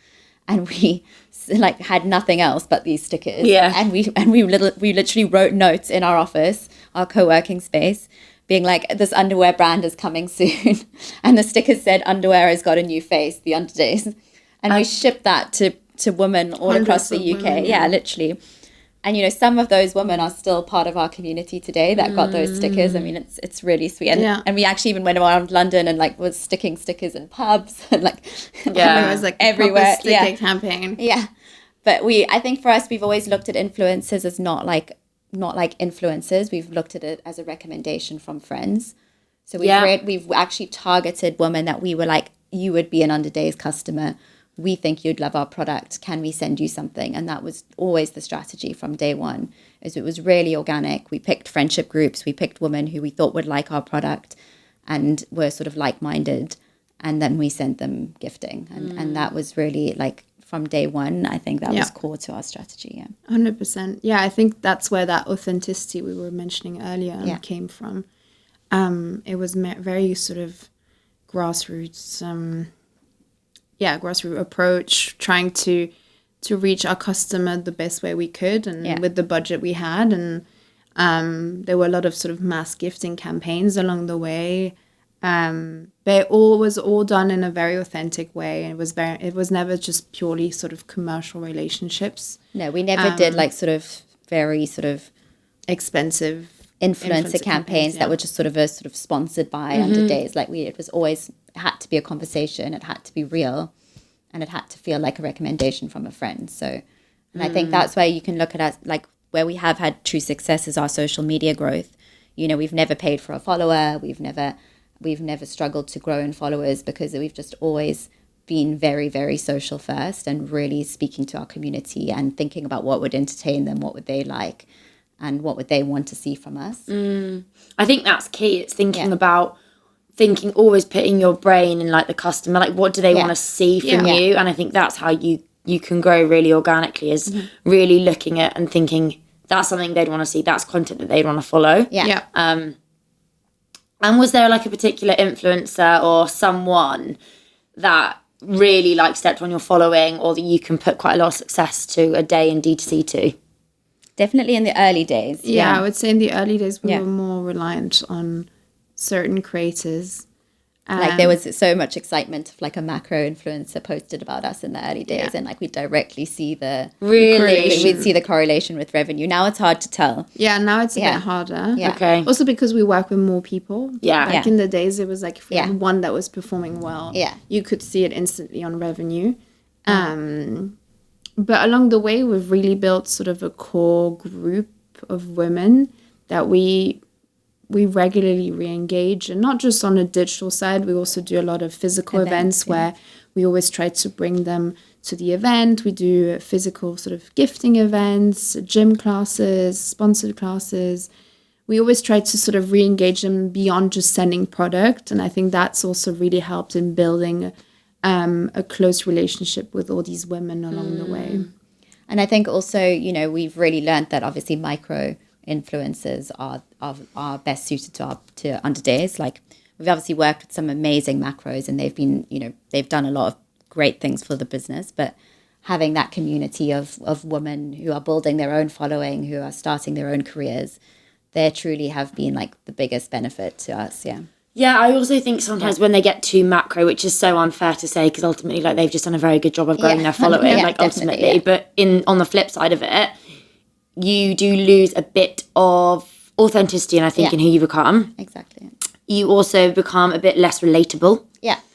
And we like had nothing else but these stickers. Yeah. And we literally wrote notes in our office, our co-working space, being like, this underwear brand is coming soon. And the stickers said, underwear has got a new face, the Underdays. And we shipped that to women all across the UK. Women, yeah, literally. And, you know, some of those women are still part of our community today that got those stickers. I mean, it's really sweet. And we actually even went around London and like was sticking stickers in pubs and like it was like everywhere. Sticker campaign. Yeah. But I think for us, we've always looked at influencers as not like influencers. We've looked at it as a recommendation from friends. So we've actually targeted women that we were like, you would be an Underdays customer. We think you'd love our product. Can we send you something? And that was always the strategy from day one, is it was really organic. We picked friendship groups. We picked women who we thought would like our product and were sort of like-minded. And then we sent them gifting. And that was really like from day one, I think that was core to our strategy. 100%. Yeah, I think that's where that authenticity we were mentioning earlier came from. It was very sort of grassroots grassroots approach, trying to to reach our customer the best way we could, and with the budget we had. And there were a lot of sort of mass gifting campaigns along the way. But it was all done in a very authentic way. It was never just purely sort of commercial relationships. No, we never did like sort of very sort of expensive influencer campaigns that were just sort of sponsored by Underdays. Like it was always, it had to be a conversation, it had to be real, and it had to feel like a recommendation from a friend. So, and I think that's where you can look at us, like where we have had true success is our social media growth. You know, we've never paid for a follower. We've never struggled to grow in followers because we've just always been very, very social first and really speaking to our community and thinking about what would entertain them, what would they like, and what would they want to see from us. I think that's key. It's thinking, always putting your brain in like the customer, like what do they want to see from you? And I think that's how you can grow really organically, is really looking at and thinking that's something they'd want to see, that's content that they'd want to follow. And was there like a particular influencer or someone that really like stepped on your following, or that you can put quite a lot of success to a day in D2C to? Definitely in the early days. Yeah, I would say in the early days we were more reliant on certain creators. Like there was so much excitement of like a macro influencer posted about us in the early days, and like we directly see we'd see the correlation with revenue. Now it's hard to tell. Yeah, now it's a bit harder. Yeah. Okay. Also because we work with more people. Yeah. Back in the days it was like if we had one that was performing well, you could see it instantly on revenue. But along the way we've really built sort of a core group of women that we regularly re-engage, and not just on a digital side. We also do a lot of physical events where we always try to bring them to the event. We do physical sort of gifting events, gym classes, sponsored classes. We always try to sort of re-engage them beyond just sending product, and I think that's also really helped in building a close relationship with all these women along the way. And I think also, you know, we've really learned that obviously micro influencers are best suited to Underdays. Like we've obviously worked with some amazing macros, and they've been, you know, they've done a lot of great things for the business, but having that community of women who are building their own following, who are starting their own careers, they truly have been like the biggest benefit to us. Yeah, I also think sometimes when they get too macro, which is so unfair to say, because ultimately like they've just done a very good job of growing their following, like ultimately, but on the flip side of it, you do lose a bit of authenticity, and I think in who you become. Exactly. You also become a bit less relatable.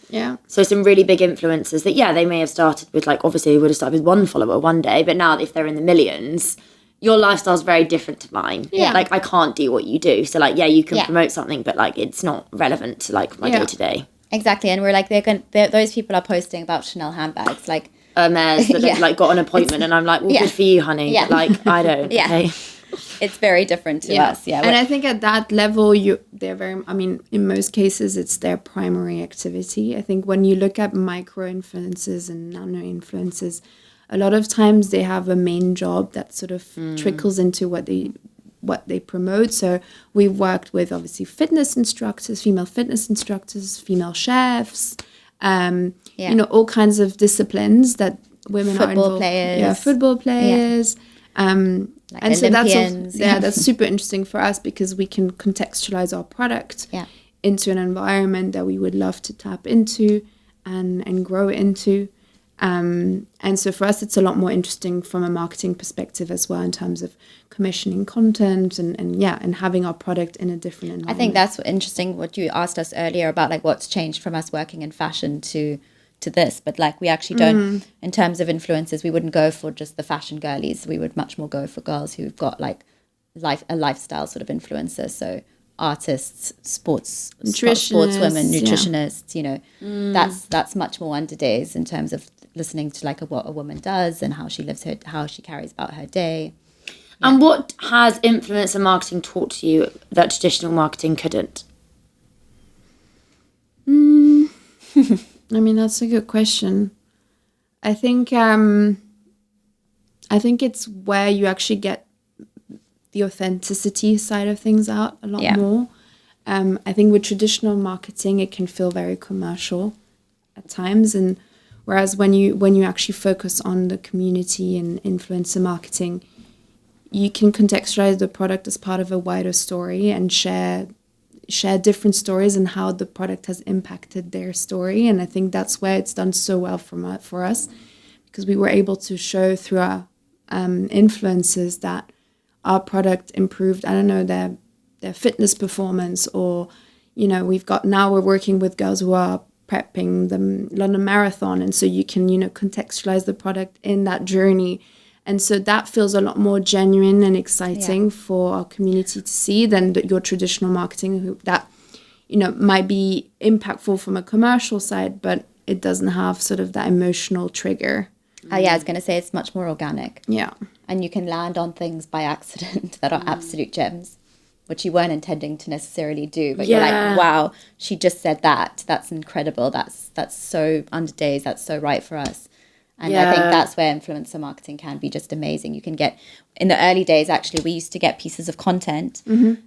Yeah. So some really big influencers that, they may have started with, like, obviously they would have started with one follower one day, but now if they're in the millions, your lifestyle's very different to mine. Yeah. Like, I can't do what you do. So, like, you can promote something, but, like, it's not relevant to, like, my day-to-day. Exactly. And we're like, those people are posting about Chanel handbags, like... Hermes that have, like, got an appointment, and I'm like, well, good for you, honey. Yeah. But, like, I don't. Okay. It's very different to us. Yeah. And I think at that level, they're very, I mean, in most cases, it's their primary activity. I think when you look at micro influencers and nano influencers, a lot of times they have a main job that sort of trickles into what they promote. So we've worked with obviously fitness instructors, female chefs, you know, all kinds of disciplines that women are involved. Football players. Like and Olympians. So that's super interesting for us because we can contextualize our product into an environment that we would love to tap into and grow into. And so for us, it's a lot more interesting from a marketing perspective as well in terms of commissioning content and having our product in a different environment. I think that's interesting what you asked us earlier about like what's changed from us working in fashion to this, but like we actually don't, in terms of influencers, we wouldn't go for just the fashion girlies. We would much more go for girls who've got like a lifestyle sort of influencer. So artists, sportswomen, nutritionists, you know, that's much more Underdays in terms of listening to like what a woman does and how she lives how she carries about her day. And what has influencer marketing taught you that traditional marketing couldn't? I mean, that's a good question. I think it's where you actually get the authenticity side of things out a lot more. I think with traditional marketing, it can feel very commercial at times. And Whereas when you actually focus on the community and influencer marketing, you can contextualize the product as part of a wider story and share different stories and how the product has impacted their story. And I think that's where it's done so well for us, because we were able to show through our influencers that our product improved, I don't know, their fitness performance, or, you know, we're working with girls who are prepping the London Marathon, and so you can, you know, contextualize the product in that journey. And so that feels a lot more genuine and exciting for our community to see than your traditional marketing that, you know, might be impactful from a commercial side, but it doesn't have sort of that emotional trigger. Yeah, I was going to say it's much more organic. Yeah. And you can land on things by accident that are absolute gems, which you weren't intending to necessarily do. But you're like, wow, she just said that. That's incredible. That's so Underdays. That's so right for us. And I think that's where influencer marketing can be just amazing. You can get, in the early days, actually, we used to get pieces of content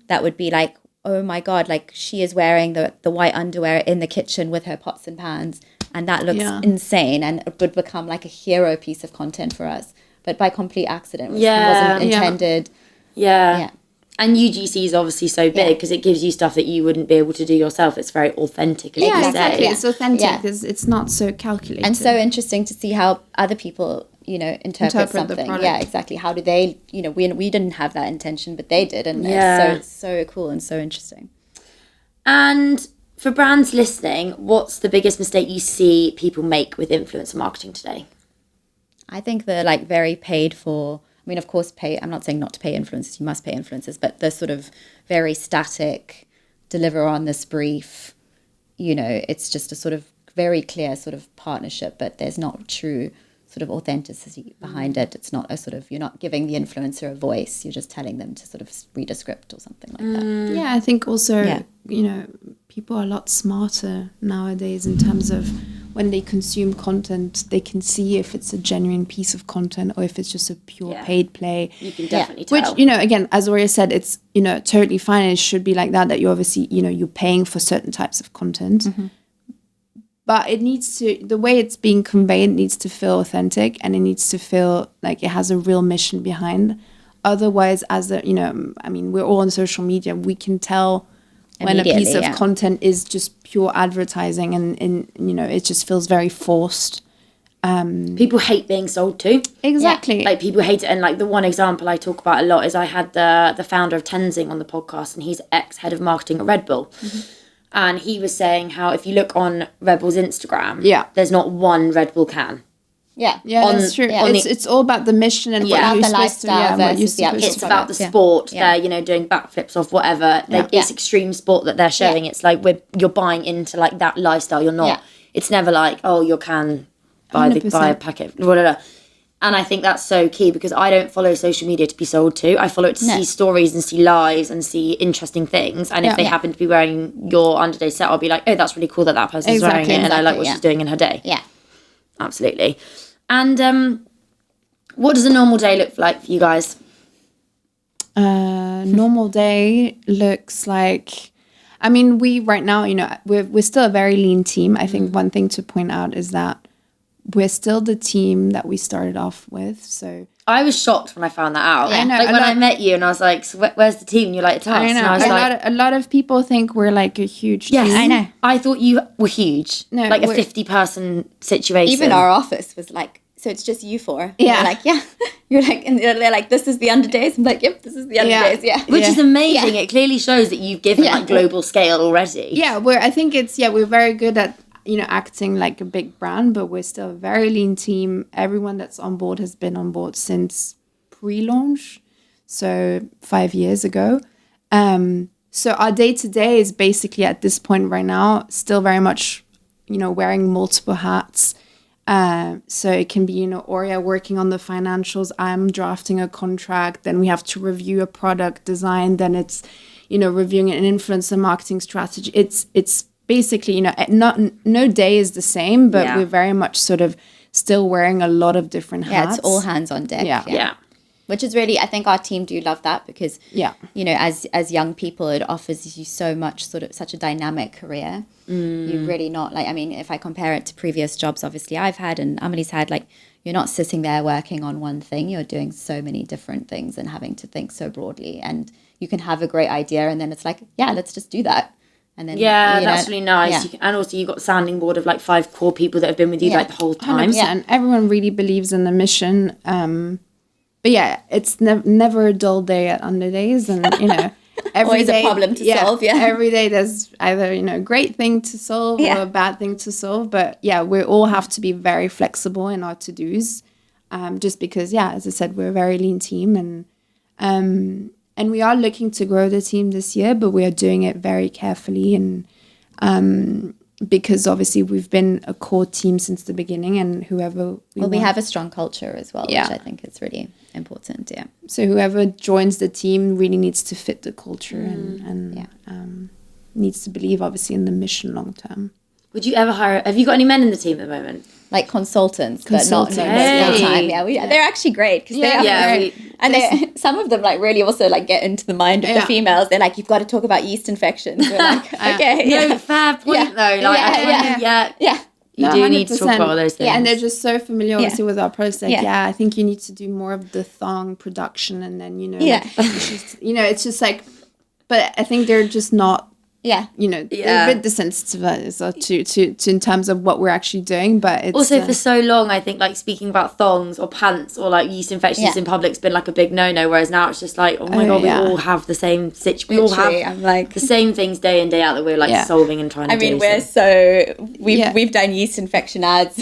that would be like, oh my God, like she is wearing the white underwear in the kitchen with her pots and pans. And that looks insane. And it would become like a hero piece of content for us. But by complete accident. It wasn't intended. Yeah. And UGC is obviously so big because it gives you stuff that you wouldn't be able to do yourself. It's very authentic. Exactly. It's authentic. It's not so calculated. And so interesting to see how other people, you know, interpret something. Yeah, exactly. How do they, you know, we didn't have that intention, but they did. And it's so cool and so interesting. And for brands listening, what's the biggest mistake you see people make with influencer marketing today? I think they're like very paid for. I mean, of course, I'm not saying not to pay influencers, you must pay influencers, but the sort of very static, deliver on this brief, you know, it's just a sort of very clear sort of partnership, but there's not true sort of authenticity behind it. It's not a sort of, you're not giving the influencer a voice, you're just telling them to sort of read a script or something like that. Yeah, I think also, you know, people are a lot smarter nowadays in terms of when they consume content, they can see if it's a genuine piece of content or if it's just a pure paid play. You can definitely tell. Which, you know, again, as Oria said, it's, you know, totally fine. It should be like that you obviously, you know, you're paying for certain types of content. But it needs to, the way it's being conveyed needs to feel authentic, and it needs to feel like it has a real mission behind. Otherwise, as a, you know, I mean, we're all on social media, we can tell when a piece of content is just pure advertising and you know, it just feels very forced. People hate being sold to. Exactly. Like people hate it. And like the one example I talk about a lot is I had the founder of Tenzing on the podcast, and he's ex-head of marketing at Red Bull. And he was saying how if you look on Red Bull's Instagram, there's not one Red Bull can. That's true. It's all about the mission and what you're supposed to. It's about the sport. They're, you know, doing backflips off whatever. It's extreme sport that they're showing. It's like you're buying into like that lifestyle. You're not. It's never like, oh, you can buy a packet. Whatever. And I think that's so key, because I don't follow social media to be sold to. I follow it to see stories and see lives and see interesting things. And if they happen to be wearing your Underday set, I'll be like, oh, that's really cool that person's wearing it, and I like what she's doing in her day. Yeah, absolutely. And what does a normal day look like for you guys? Normal day looks like, I mean, we right now, you know, we're still a very lean team. I think one thing to point out is that we're still the team that we started off with. So I was shocked when I found that out. I know. Like when I met you and I was like, so where's the team? And you're like, it's us. I know. And I was a lot of people think we're like a huge team. I know. I thought you were huge. No, like a 50-person situation. Even our office was like, so it's just you four. Yeah. You're like, You're like, and they're like, this is the Underdays. I'm like, yep, this is the Underdays. Yeah. Which is amazing. It clearly shows that you've given like global scale already. Yeah, we're very good at, you know, acting like a big brand, but we're still a very lean team. Everyone that's on board has been on board since pre-launch, so 5 years ago. So our day-to-day is basically at this point right now still very much, you know, wearing multiple hats. So it can be, you know, Oria working on the financials, I'm drafting a contract, then we have to review a product design, then it's, you know, reviewing an influencer marketing strategy. It's basically, you know, no day is the same, but we're very much sort of still wearing a lot of different hats. Yeah, it's all hands on deck. Which is really, I think our team do love that because, Yeah. you know, as young people, it offers you so much, sort of such a dynamic career. You're really not like, I mean, if I compare it to previous jobs, obviously I've had and Amelie's had, like, you're not sitting there working on one thing. You're doing so many different things and having to think so broadly. And you can have a great idea and then it's like, yeah, let's just do that. And then, that's really nice. Yeah. You can, and also you've got a sounding board of like 5 core people that have been with you like the whole time. Yeah, and everyone really believes in the mission. But yeah, it's never a dull day at Underdays, and you know, Always a problem to solve. Yeah, every day there's either a great thing to solve or a bad thing to solve. But yeah, we all have to be very flexible in our to-dos, just because as I said, we're a very lean team, and we are looking to grow the team this year, but we are doing it very carefully and because obviously we've been a core team since the beginning, and whoever we have a strong culture as well, Yeah. which I think is really important. Yeah. So whoever joins the team really needs to fit the culture and needs to believe obviously in the mission long term. Would you ever hire? Have you got any men in the team at the moment? Like consultants, but not full Hey. time. Yeah, they're actually great because they are Yeah, and some of them like really also like get into the mind of the females. They're like, you've got to talk about yeast infections. We're like, okay, No, fair point though. Like, yeah. You do need to talk about all those things. Yeah, and they're just so familiar obviously with our process. Like, Yeah. I think you need to do more of the thong production, and then Yeah. it's just like, but I think they're just not. Yeah. They're a bit desensitive to in terms of what we're actually doing, but it's Also, for so long, I think like speaking about thongs or pants or like yeast infections in public's been like a big no-no. Whereas now it's just like, oh my god, we all have the same we all have I'm like the same things day in day out that we're like solving and trying to do. I mean, we've done yeast infection ads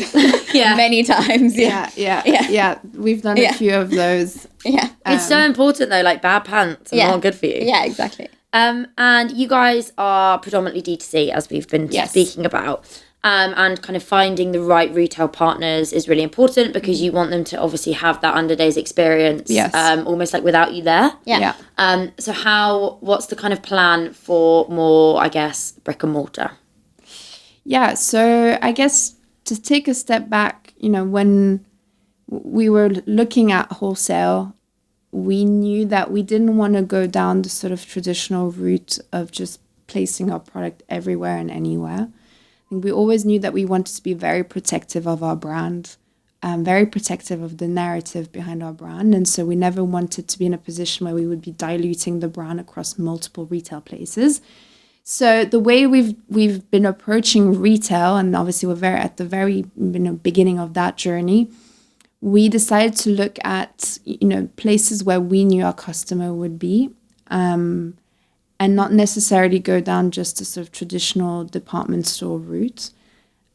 many times. Yeah. We've done a few of those. Yeah. It's so important though. Like bad pants are not good for you. Yeah, exactly. And you guys are predominantly D2C, as we've been speaking about. And kind of finding the right retail partners is really important because you want them to obviously have that Underdays experience, almost like without you there. Yeah. So what's the kind of plan for more, I guess, brick and mortar? Yeah, so I guess to take a step back, when we were looking at wholesale, we knew that we didn't want to go down the sort of traditional route of just placing our product everywhere and anywhere. I think we always knew that we wanted to be very protective of our brand, very protective of the narrative behind our brand. And so we never wanted to be in a position where we would be diluting the brand across multiple retail places. So the way we've been approaching retail, and obviously we're at the very beginning of that journey, we decided to look at, places where we knew our customer would be, and not necessarily go down just a sort of traditional department store route,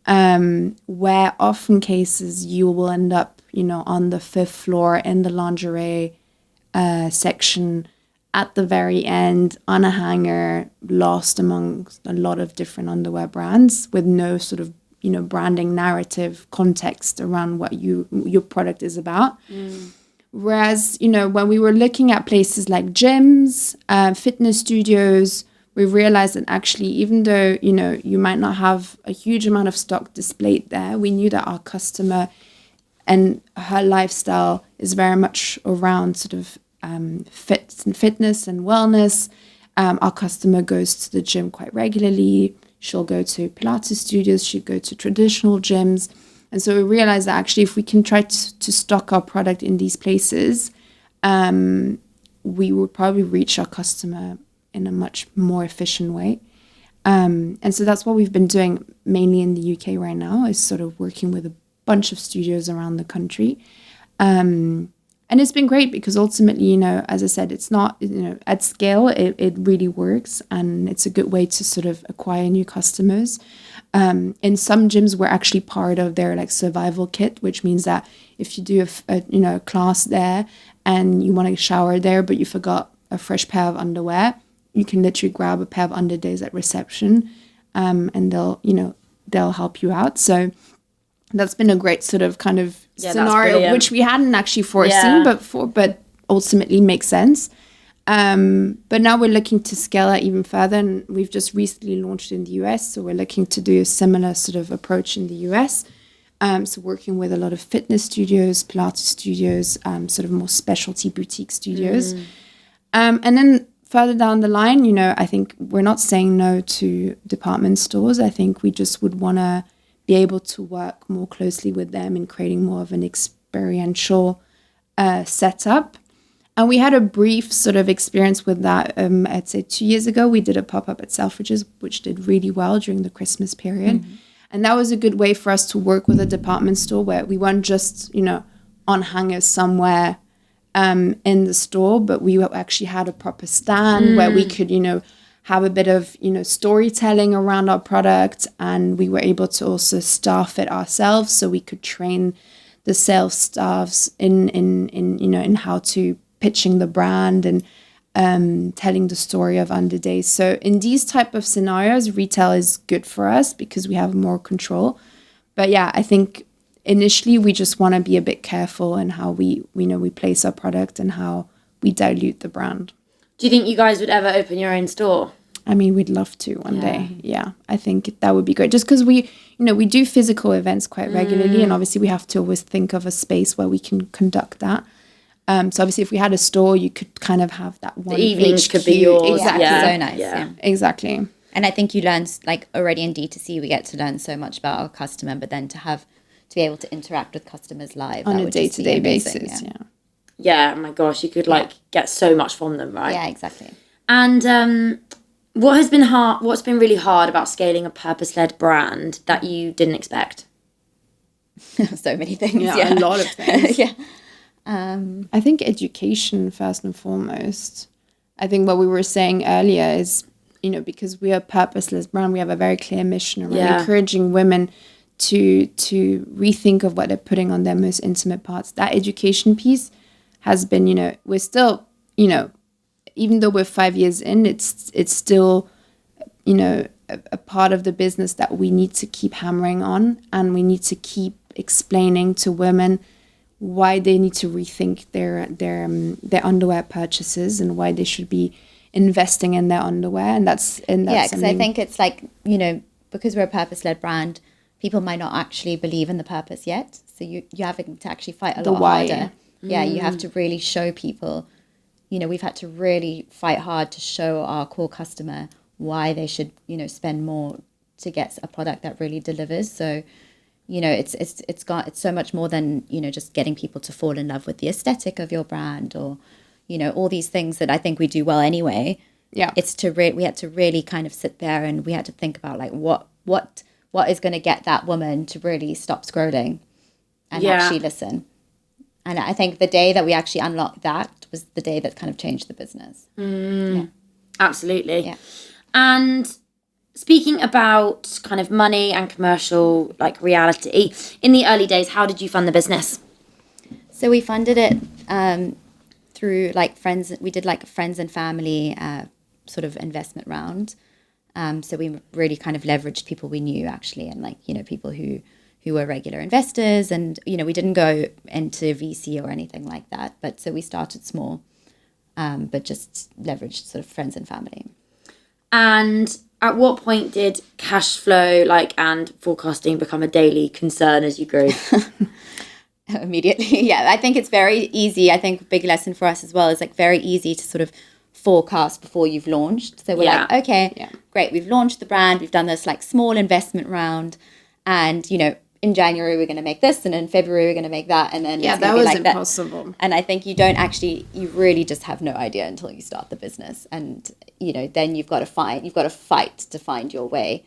where often cases you will end up, on the 5th floor in the lingerie section at the very end on a hanger, lost among a lot of different underwear brands with no sort of branding narrative context around what your product is about. Whereas, when we were looking at places like gyms, fitness studios, we realized that actually, even though, you might not have a huge amount of stock displayed there, we knew that our customer and her lifestyle is very much around sort of fitness and wellness. Our customer goes to the gym quite regularly. She'll go to Pilates studios, she'll go to traditional gyms. And so we realized that actually if we can try to stock our product in these places, we would probably reach our customer in a much more efficient way. And so that's what we've been doing mainly in the UK right now, is sort of working with a bunch of studios around the country. And it's been great because ultimately, as I said, it's not, at scale, it really works. And it's a good way to sort of acquire new customers. In some gyms, we're actually part of their like survival kit, which means that if you do a class there and you want to shower there, but you forgot a fresh pair of underwear, you can literally grab a pair of Underdays at reception, and they'll help you out. So that's been a great sort of kind of scenario, which we hadn't actually foreseen before, but ultimately makes sense. But now we're looking to scale that even further, and we've just recently launched in the US, so we're looking to do a similar sort of approach in the US. So working with a lot of fitness studios, Pilates studios, sort of more specialty boutique studios. And then further down the line, you know, I think we're not saying no to department stores. I think we just would want to be able to work more closely with them in creating more of an experiential setup. And we had a brief sort of experience with that. I'd say 2 years ago, we did a pop-up at Selfridges, which did really well during the Christmas period. And that was a good way for us to work with a department store where we weren't just, you know, on hangers somewhere in the store, but we actually had a proper stand where we could, you know, have a bit of, you know, storytelling around our product. And we were able to also staff it ourselves, so we could train the sales staffs in you know, in how to pitching the brand and telling the story of Underdays. So in these type of scenarios, retail is good for us because we have more control. But yeah, I think initially we just want to be a bit careful in how we place our product and how we dilute the brand. Do you think you guys would ever open your own store? I mean, we'd love to one day. Yeah, I think that would be great. Just because we do physical events quite regularly, and obviously we have to always think of a space where we can conduct that. So obviously, if we had a store, you could kind of have that one. The evenings HQ. could be yours. Exactly. Yeah. So nice. Yeah. Exactly. And I think you learn, like already in D2C, we get to learn so much about our customer, but then to be able to interact with customers live On a day-to-day basis. Yeah, oh my gosh, you could get so much from them, right? Yeah, exactly. And what's been really hard about scaling a purpose-led brand that you didn't expect? So many things. Yeah, a lot of things. Yeah. I think education first and foremost. I think what we were saying earlier is, you know, because we are a purposeless brand, we have a very clear mission around encouraging women to rethink of what they're putting on their most intimate parts. That education piece has been, you know, we're still, you know, even though we're 5 years in, it's still, you know, a part of the business that we need to keep hammering on, and we need to keep explaining to women why they need to rethink their underwear purchases and why they should be investing in their underwear. And that's because I think it's like, you know, because we're a purpose-led brand, people might not actually believe in the purpose yet. So you're having to actually fight a lot harder. Yeah, you have to really show people, you know, we've had to really fight hard to show our core customer why they should, you know, spend more to get a product that really delivers. So, you know, it's so much more than, you know, just getting people to fall in love with the aesthetic of your brand or, you know, all these things that I think we do well anyway. Yeah. It's we had to really kind of sit there and we had to think about like what is going to get that woman to really stop scrolling and actually listen. And I think the day that we actually unlocked that was the day that kind of changed the business. Yeah. Absolutely. Yeah. And speaking about kind of money and commercial like reality, in the early days, how did you fund the business? So we funded it through like friends. We did like a friends and family sort of investment round. So we really kind of leveraged people we knew actually, and like, you know, people who were regular investors, and, you know, we didn't go into VC or anything like that. But so we started small, but just leveraged sort of friends and family. And at what point did cash flow and forecasting become a daily concern as you grew? Immediately. Yeah, I think it's very easy. I think a big lesson for us as well is like very easy to sort of forecast before you've launched. So we're like, okay, great, we've launched the brand, we've done this like small investment round, and, you know, in January we're going to make this, and in February we're going to make that, and then that was impossible. That. And I think you really just have no idea until you start the business, and, you know, then you've got to fight to find your way,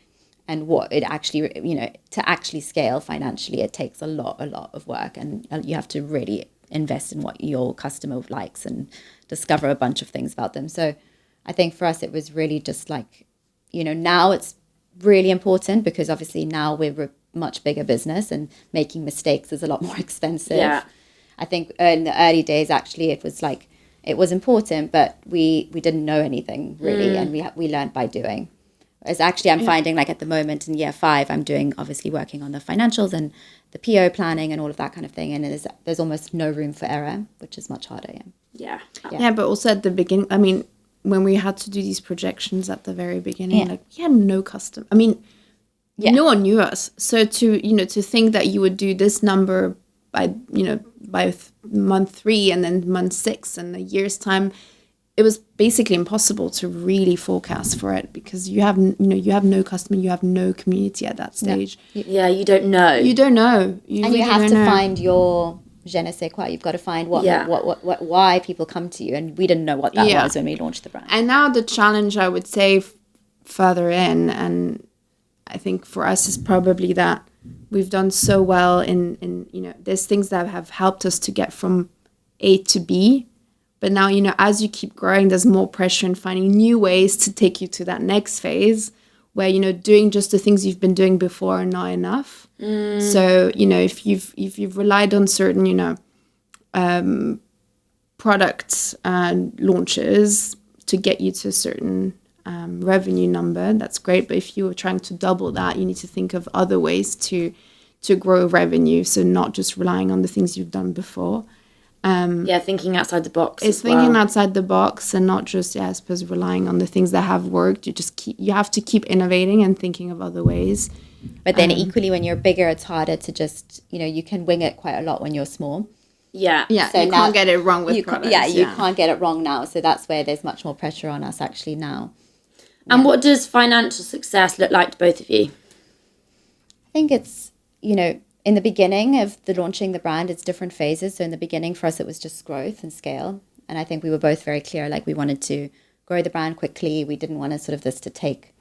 and what it actually, you know, to actually scale financially, it takes a lot of work, and you have to really invest in what your customer likes and discover a bunch of things about them. So I think for us it was really just like, you know, now it's really important because obviously now we're a much bigger business and making mistakes is a lot more expensive. Yeah. I think in the early days actually it was important, but we didn't know anything really, and we learned by doing. As actually I'm finding like at the moment in year 5 I'm doing obviously working on the financials and the PO planning and all of that kind of thing, and there's almost no room for error, which is much harder. Yeah, but also at the beginning, I mean, when we had to do these projections at the very beginning, like we had no customer. I mean, no one knew us. So to think that you would do this number by month 3 and then month 6 and a year's time, it was basically impossible to really forecast for it, because you have no customer, you have no community at that stage. Yeah, you don't know. You don't know. And really you have to find your je ne sais quoi. You've got to find why people come to you, and we didn't know what that was when we launched the brand. And now the challenge, I would say, further in, and I think for us is probably that we've done so well in there's things that have helped us to get from A to B. But now, as you keep growing, there's more pressure in finding new ways to take you to that next phase where, doing just the things you've been doing before are not enough. So, if you've relied on certain, product launches to get you to a certain revenue number, that's great. But if you were trying to double that, you need to think of other ways to grow revenue. So not just relying on the things you've done before. Thinking outside the box. It's thinking outside the box, and not just, I suppose, relying on the things that have worked. You have to keep innovating and thinking of other ways. But then equally, when you're bigger, it's harder to just, you can wing it quite a lot when you're small. Yeah. So you can't get it wrong with products. You can't get it wrong now. So that's where there's much more pressure on us actually now. And what does financial success look like to both of you? I think it's, in the beginning of launching the brand, it's different phases. So in the beginning for us, it was just growth and scale. And I think we were both very clear, like we wanted to grow the brand quickly. We didn't want this to take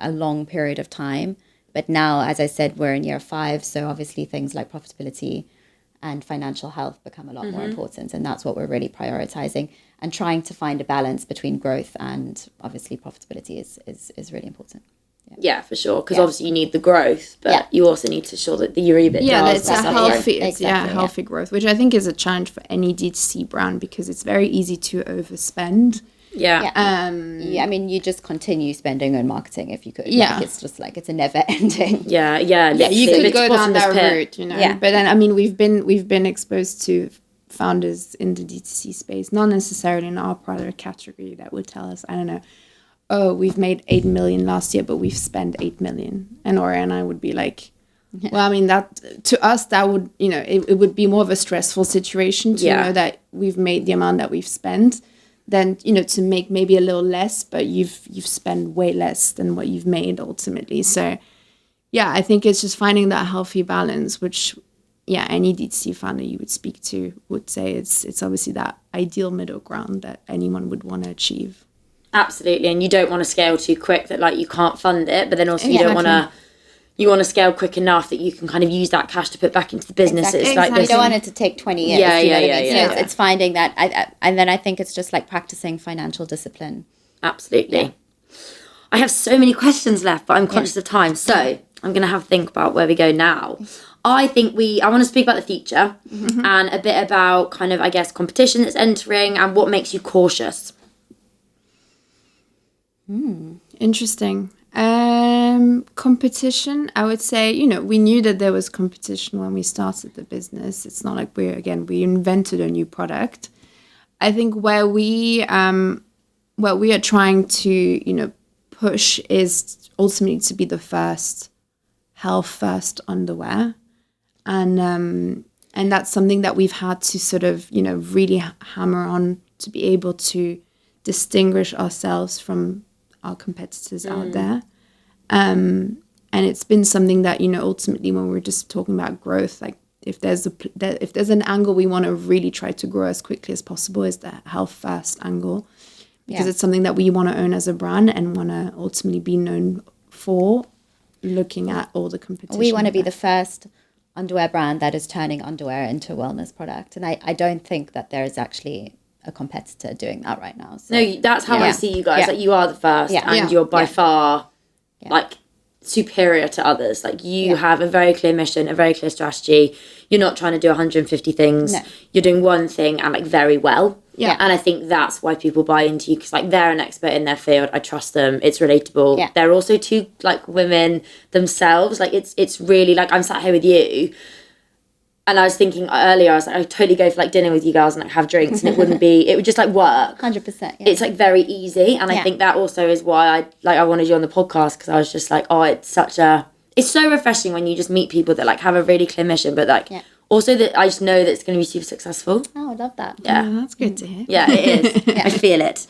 a long period of time. But now, as I said, we're in year 5. So obviously things like profitability and financial health become a lot more important. And that's what we're really prioritizing, and trying to find a balance between growth and obviously profitability is really important. Yeah, for sure. Because obviously you need the growth, but you also need to ensure that your EBITDA it's a healthy growth, which I think is a challenge for any D2C brand, because it's very easy to overspend. I mean, you just continue spending on marketing if you could. It's just like it's a never ending. You could go down that route, But then, I mean, we've been exposed to founders in the D2C space, not necessarily in our product category, that would tell us, I don't know, oh, we've made 8 million last year, but we've spent 8 million. And Oria and I would be like, well, I mean, that to us, that would, it would be more of a stressful situation to know that we've made the amount that we've spent than, to make maybe a little less, but you've spent way less than what you've made ultimately. So, I think it's just finding that healthy balance, which, any D2C founder you would speak to would say it's obviously that ideal middle ground that anyone would want to achieve. Absolutely, and you don't want to scale too quick that like you can't fund it, but then also you don't want to. You want to scale quick enough that you can kind of use that cash to put back into the business. Exactly. It's like you don't want it to take 20 years. So it's finding that, and then I think it's just like practicing financial discipline. Absolutely. Yeah. I have so many questions left, but I'm conscious of time, so I'm going to have to think about where we go now. I think I want to speak about the future and a bit about kind of, I guess, competition that's entering and what makes you cautious. Interesting. Competition, I would say, we knew that there was competition when we started the business. It's not like we invented a new product. I think where we are trying to, push is ultimately to be the first health first underwear. And that's something that we've had to sort of, really hammer on to be able to distinguish ourselves from our competitors out there. And it's been something that, ultimately when we're just talking about growth, like if there's an angle we want to really try to grow as quickly as possible, is the health first angle, because it's something that we want to own as a brand and want to ultimately be known for, looking at all the competition. We want to be the first underwear brand that is turning underwear into a wellness product. And I don't think that there is actually a competitor doing that right now. So. No, that's how I see you guys. Like you are the first and you're by far like superior to others. Like you have a very clear mission, a very clear strategy. You're not trying to do 150 things. No. You're doing one thing and like very well. Yeah. And I think that's why people buy into you, because like they're an expert in their field. I trust them. It's relatable. Yeah. They're also two like women themselves. Like it's really like I'm sat here with you. And I was thinking earlier, I was like, I'd totally go for like dinner with you girls and like have drinks, and it would just like work. 100%. Yeah. It's like very easy. And I think that also is why I wanted you on the podcast, because I was just like, oh, it's such a it's so refreshing when you just meet people that like have a really clear mission, but like also that I just know that it's going to be super successful. Oh, I love that. Yeah, that's good to hear. Yeah, it is. I feel it.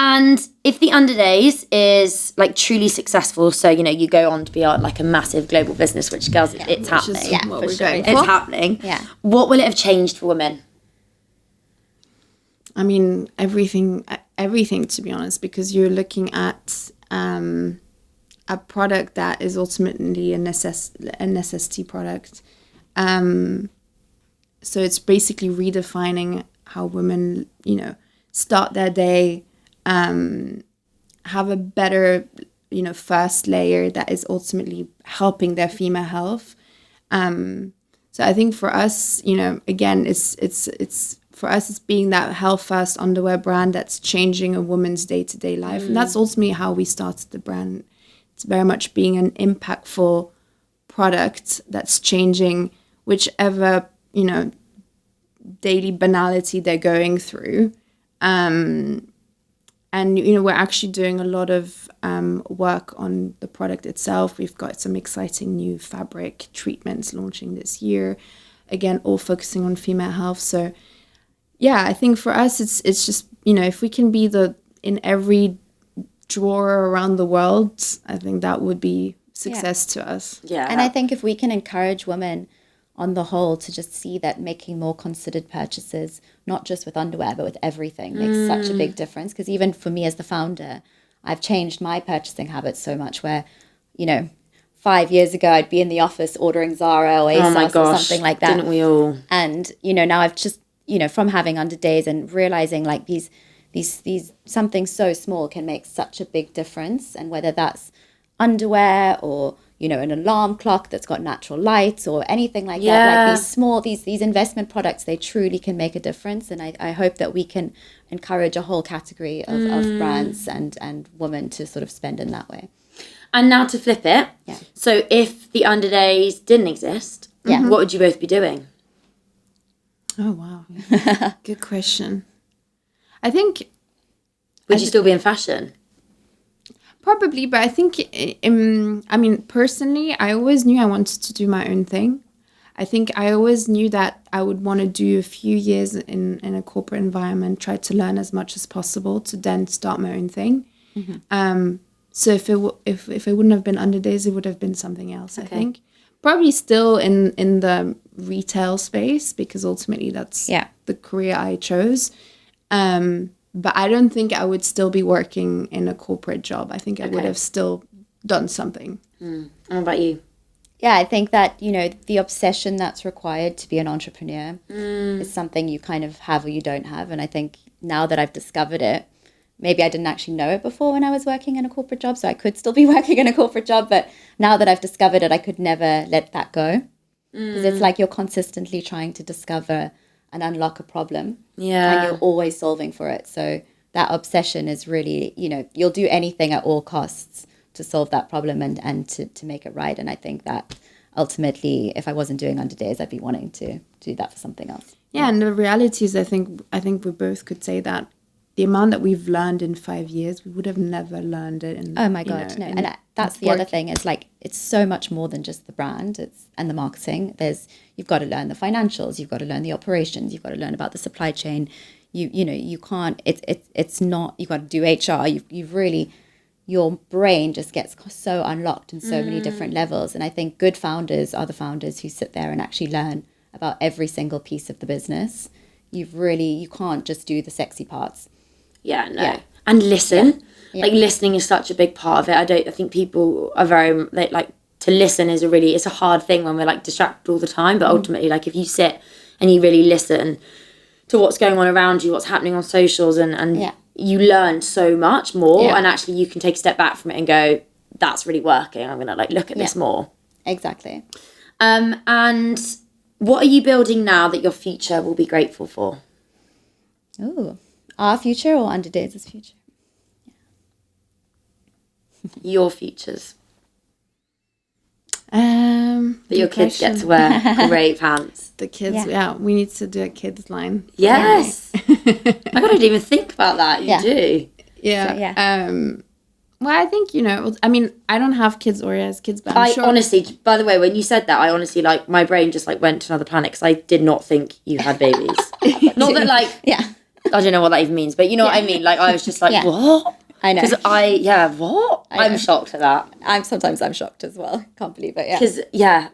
And if the Underdays is like truly successful, so you know you go on to be like a massive global business, which girls, it's happening. Yeah, what we're going for. It's happening. Yeah. What will it have changed for women? I mean, everything to be honest, because you're looking at a product that is ultimately a necessity product. So it's basically redefining how women, you know, start their day, have a better, you know, first layer that is ultimately helping their female health. So I think for us, you know, again, it's for us, it's being that health first underwear brand that's changing a woman's day-to-day life. And that's ultimately how we started the brand. It's very much being an impactful product that's changing whichever, you know, daily banality they're going through. And, you know, we're actually doing a lot of work on the product itself. We've got some exciting new fabric treatments launching this year. Again, all focusing on female health. So, yeah, I think for us, it's just, you know, if we can be in every drawer around the world, I think that would be success to us. Yeah. And I think if we can encourage women on the whole to just see that making more considered purchases, not just with underwear, but with everything, makes such a big difference. Because even for me as the founder, I've changed my purchasing habits so much where, you know, 5 years ago, I'd be in the office ordering Zara or ASOS or something like that. Didn't we all? And, you know, now I've just, you know, from having Underdays and realizing like these something so small can make such a big difference. And whether that's underwear or, you know, an alarm clock that's got natural lights or anything like that, like these small, these investment products, they truly can make a difference. And I hope that we can encourage a whole category of brands and women to sort of spend in that way. And now to flip it. Yeah. So if the Underdays didn't exist, what would you both be doing? Oh, wow. Good question. I think... Would you still be in fashion? Probably, but I think, I mean, personally, I always knew I wanted to do my own thing. I think I always knew that I would want to do a few years in a corporate environment, try to learn as much as possible to then start my own thing. So if it wouldn't have been Underdays, it would have been something else, I think. Probably still in the retail space, because ultimately that's the career I chose. But I don't think I would still be working in a corporate job. I think I would have still done something. How about you? Yeah, I think that, you know, the obsession that's required to be an entrepreneur is something you kind of have or you don't have. And I think now that I've discovered it, maybe I didn't actually know it before when I was working in a corporate job, so I could still be working in a corporate job. But now that I've discovered it, I could never let that go. Because it's like you're consistently trying to discover and unlock a problem. Yeah. And you're always solving for it. So that obsession is really, you know, you'll do anything at all costs to solve that problem and to make it right. And I think that ultimately, if I wasn't doing Underdays, I'd be wanting to do that for something else. Yeah, and the reality is I think we both could say that the amount that we've learned in 5 years, we would have never learned it in... Oh my God, no. And that's the other thing is like, it's so much more than just the brand and the marketing. You've got to learn the financials, you've got to learn the operations, you've got to learn about the supply chain. You know, you can't, it's not, you've got to do HR. You've really, your brain just gets so unlocked in so many different levels. And I think good founders are the founders who sit there and actually learn about every single piece of the business. You can't just do the sexy parts. Yeah, no. Yeah. And listen. Yeah. Like listening is such a big part of it. I think people are very like to listen is it's a hard thing when we're like distracted all the time. But ultimately, like if you sit and you really listen to what's going on around you, what's happening on socials, and you learn so much more. And actually, you can take a step back from it and go, "That's really working. I'm gonna like look at this more." Exactly. And what are you building now that your future will be grateful for? Ooh. Our future or Underdays' future? Your futures. That your kids get to wear great pants. The kids, we need to do a kids line. Yes. I didn't even think about that. You do. Yeah. Well, I think, I mean, I don't have kids or has kids, but I'm sure. Honestly, by the way, when you said that, I honestly, like, my brain just, like, went to another planet because I did not think you had babies. Not that, like, I don't know what that even means, but you know what I mean? Like, I was just like, what? I know. Because what? I'm shocked at that. I'm shocked as well. Can't believe it, Because,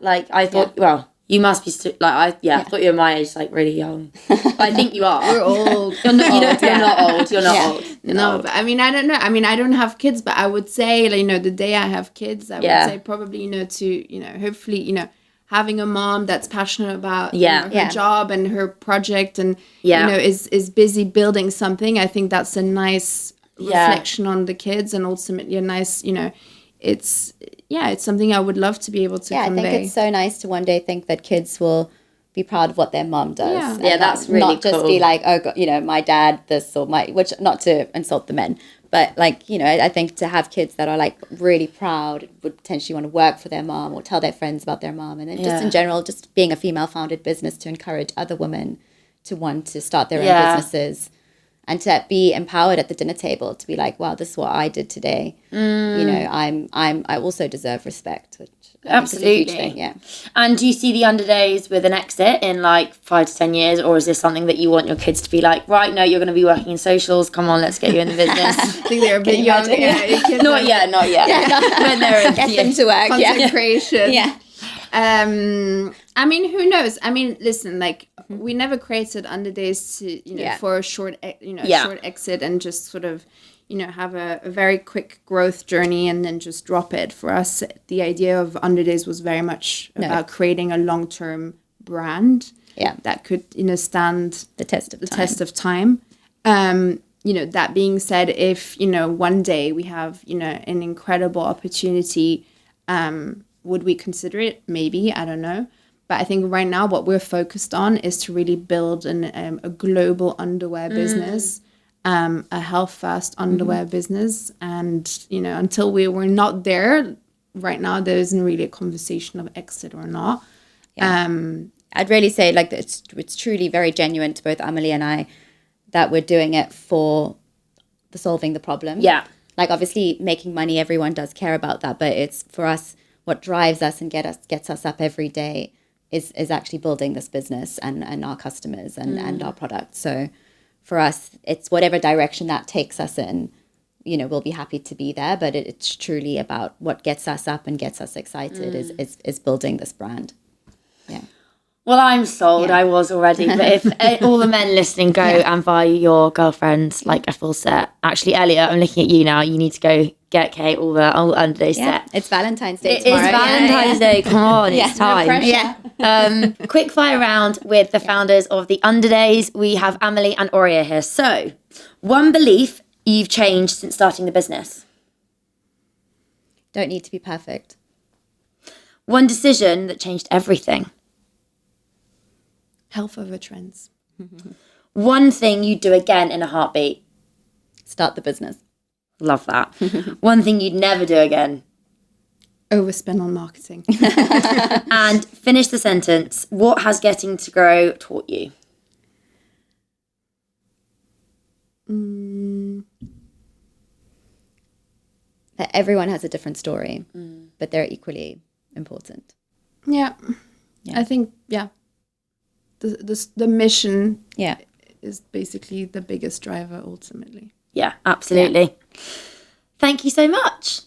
like, I thought, well, you must be, I thought you were my age, like, really young. I think you are. We're old. You're not old. You're not old. No, but I mean, I don't know. I mean, I don't have kids, but I would say, like, the day I have kids, I would say probably, to, hopefully, having a mom that's passionate about her job and her project and, is busy building something. I think that's a nice reflection on the kids and ultimately a nice, it's something I would love to be able to convey. I think it's so nice to one day think that kids will be proud of what their mom does. Yeah, that's really not just be like, oh God, my dad this or which, not to insult the men, but like, I think to have kids that are like really proud, would potentially want to work for their mom or tell their friends about their mom, and then just in general, just being a female founded business to encourage other women to want to start their own businesses. And to be empowered at the dinner table, to be like, wow, this is what I did today. I also deserve respect. Which absolutely. Thing, yeah. And do you see the Underdays with an exit in like 5 to 10 years, or is this something that you want your kids to be like, right, no, you're going to be working in socials. Come on, let's get you in the business. I think they're a bit young. Not yet. When they're get them to work. Content creation. Yeah. I mean, who knows? I mean, listen, like we never created Underdays to, for a short, short exit and just sort of, have a very quick growth journey and then just drop it. For us, the idea of Underdays was very much about creating a long-term brand that could, stand the test of time. That being said, if, one day we have, an incredible opportunity, would we consider it? Maybe, I don't know. But I think right now what we're focused on is to really build a global underwear business, a health-first underwear business. And, until we're not there, right now there isn't really a conversation of exit or not. Yeah. I'd really say like it's truly very genuine to both Amelie and I that we're doing it for solving the problem. Yeah. Like obviously making money, everyone does care about that. But it's for us, what drives us and gets us up every day is actually building this business and our customers and our products. So for us, it's whatever direction that takes us in, we'll be happy to be there. But it's truly about what gets us up and gets us excited is building this brand. Yeah. Well, I'm sold. I was already. But if all the men listening go and buy your girlfriends like a full set. Actually, Elliot, I'm looking at you now. You need to go get Kate all the Underdays set. It's Valentine's Day tomorrow. It is Valentine's Day. Come on, it's time. No pressure. Quick fire round with the founders of the Underdays. We have Amelie and Oria here. So, one belief you've changed since starting the business. Don't need to be perfect. One decision that changed everything. Health over trends. One thing you'd do again in a heartbeat. Start the business. Love that. One thing you'd never do again. Overspend on marketing. And finish the sentence. What has getting to grow taught you? That everyone has a different story, but they're equally important. Yeah. I think, the mission is basically the biggest driver ultimately. Yeah, absolutely. Thank you so much.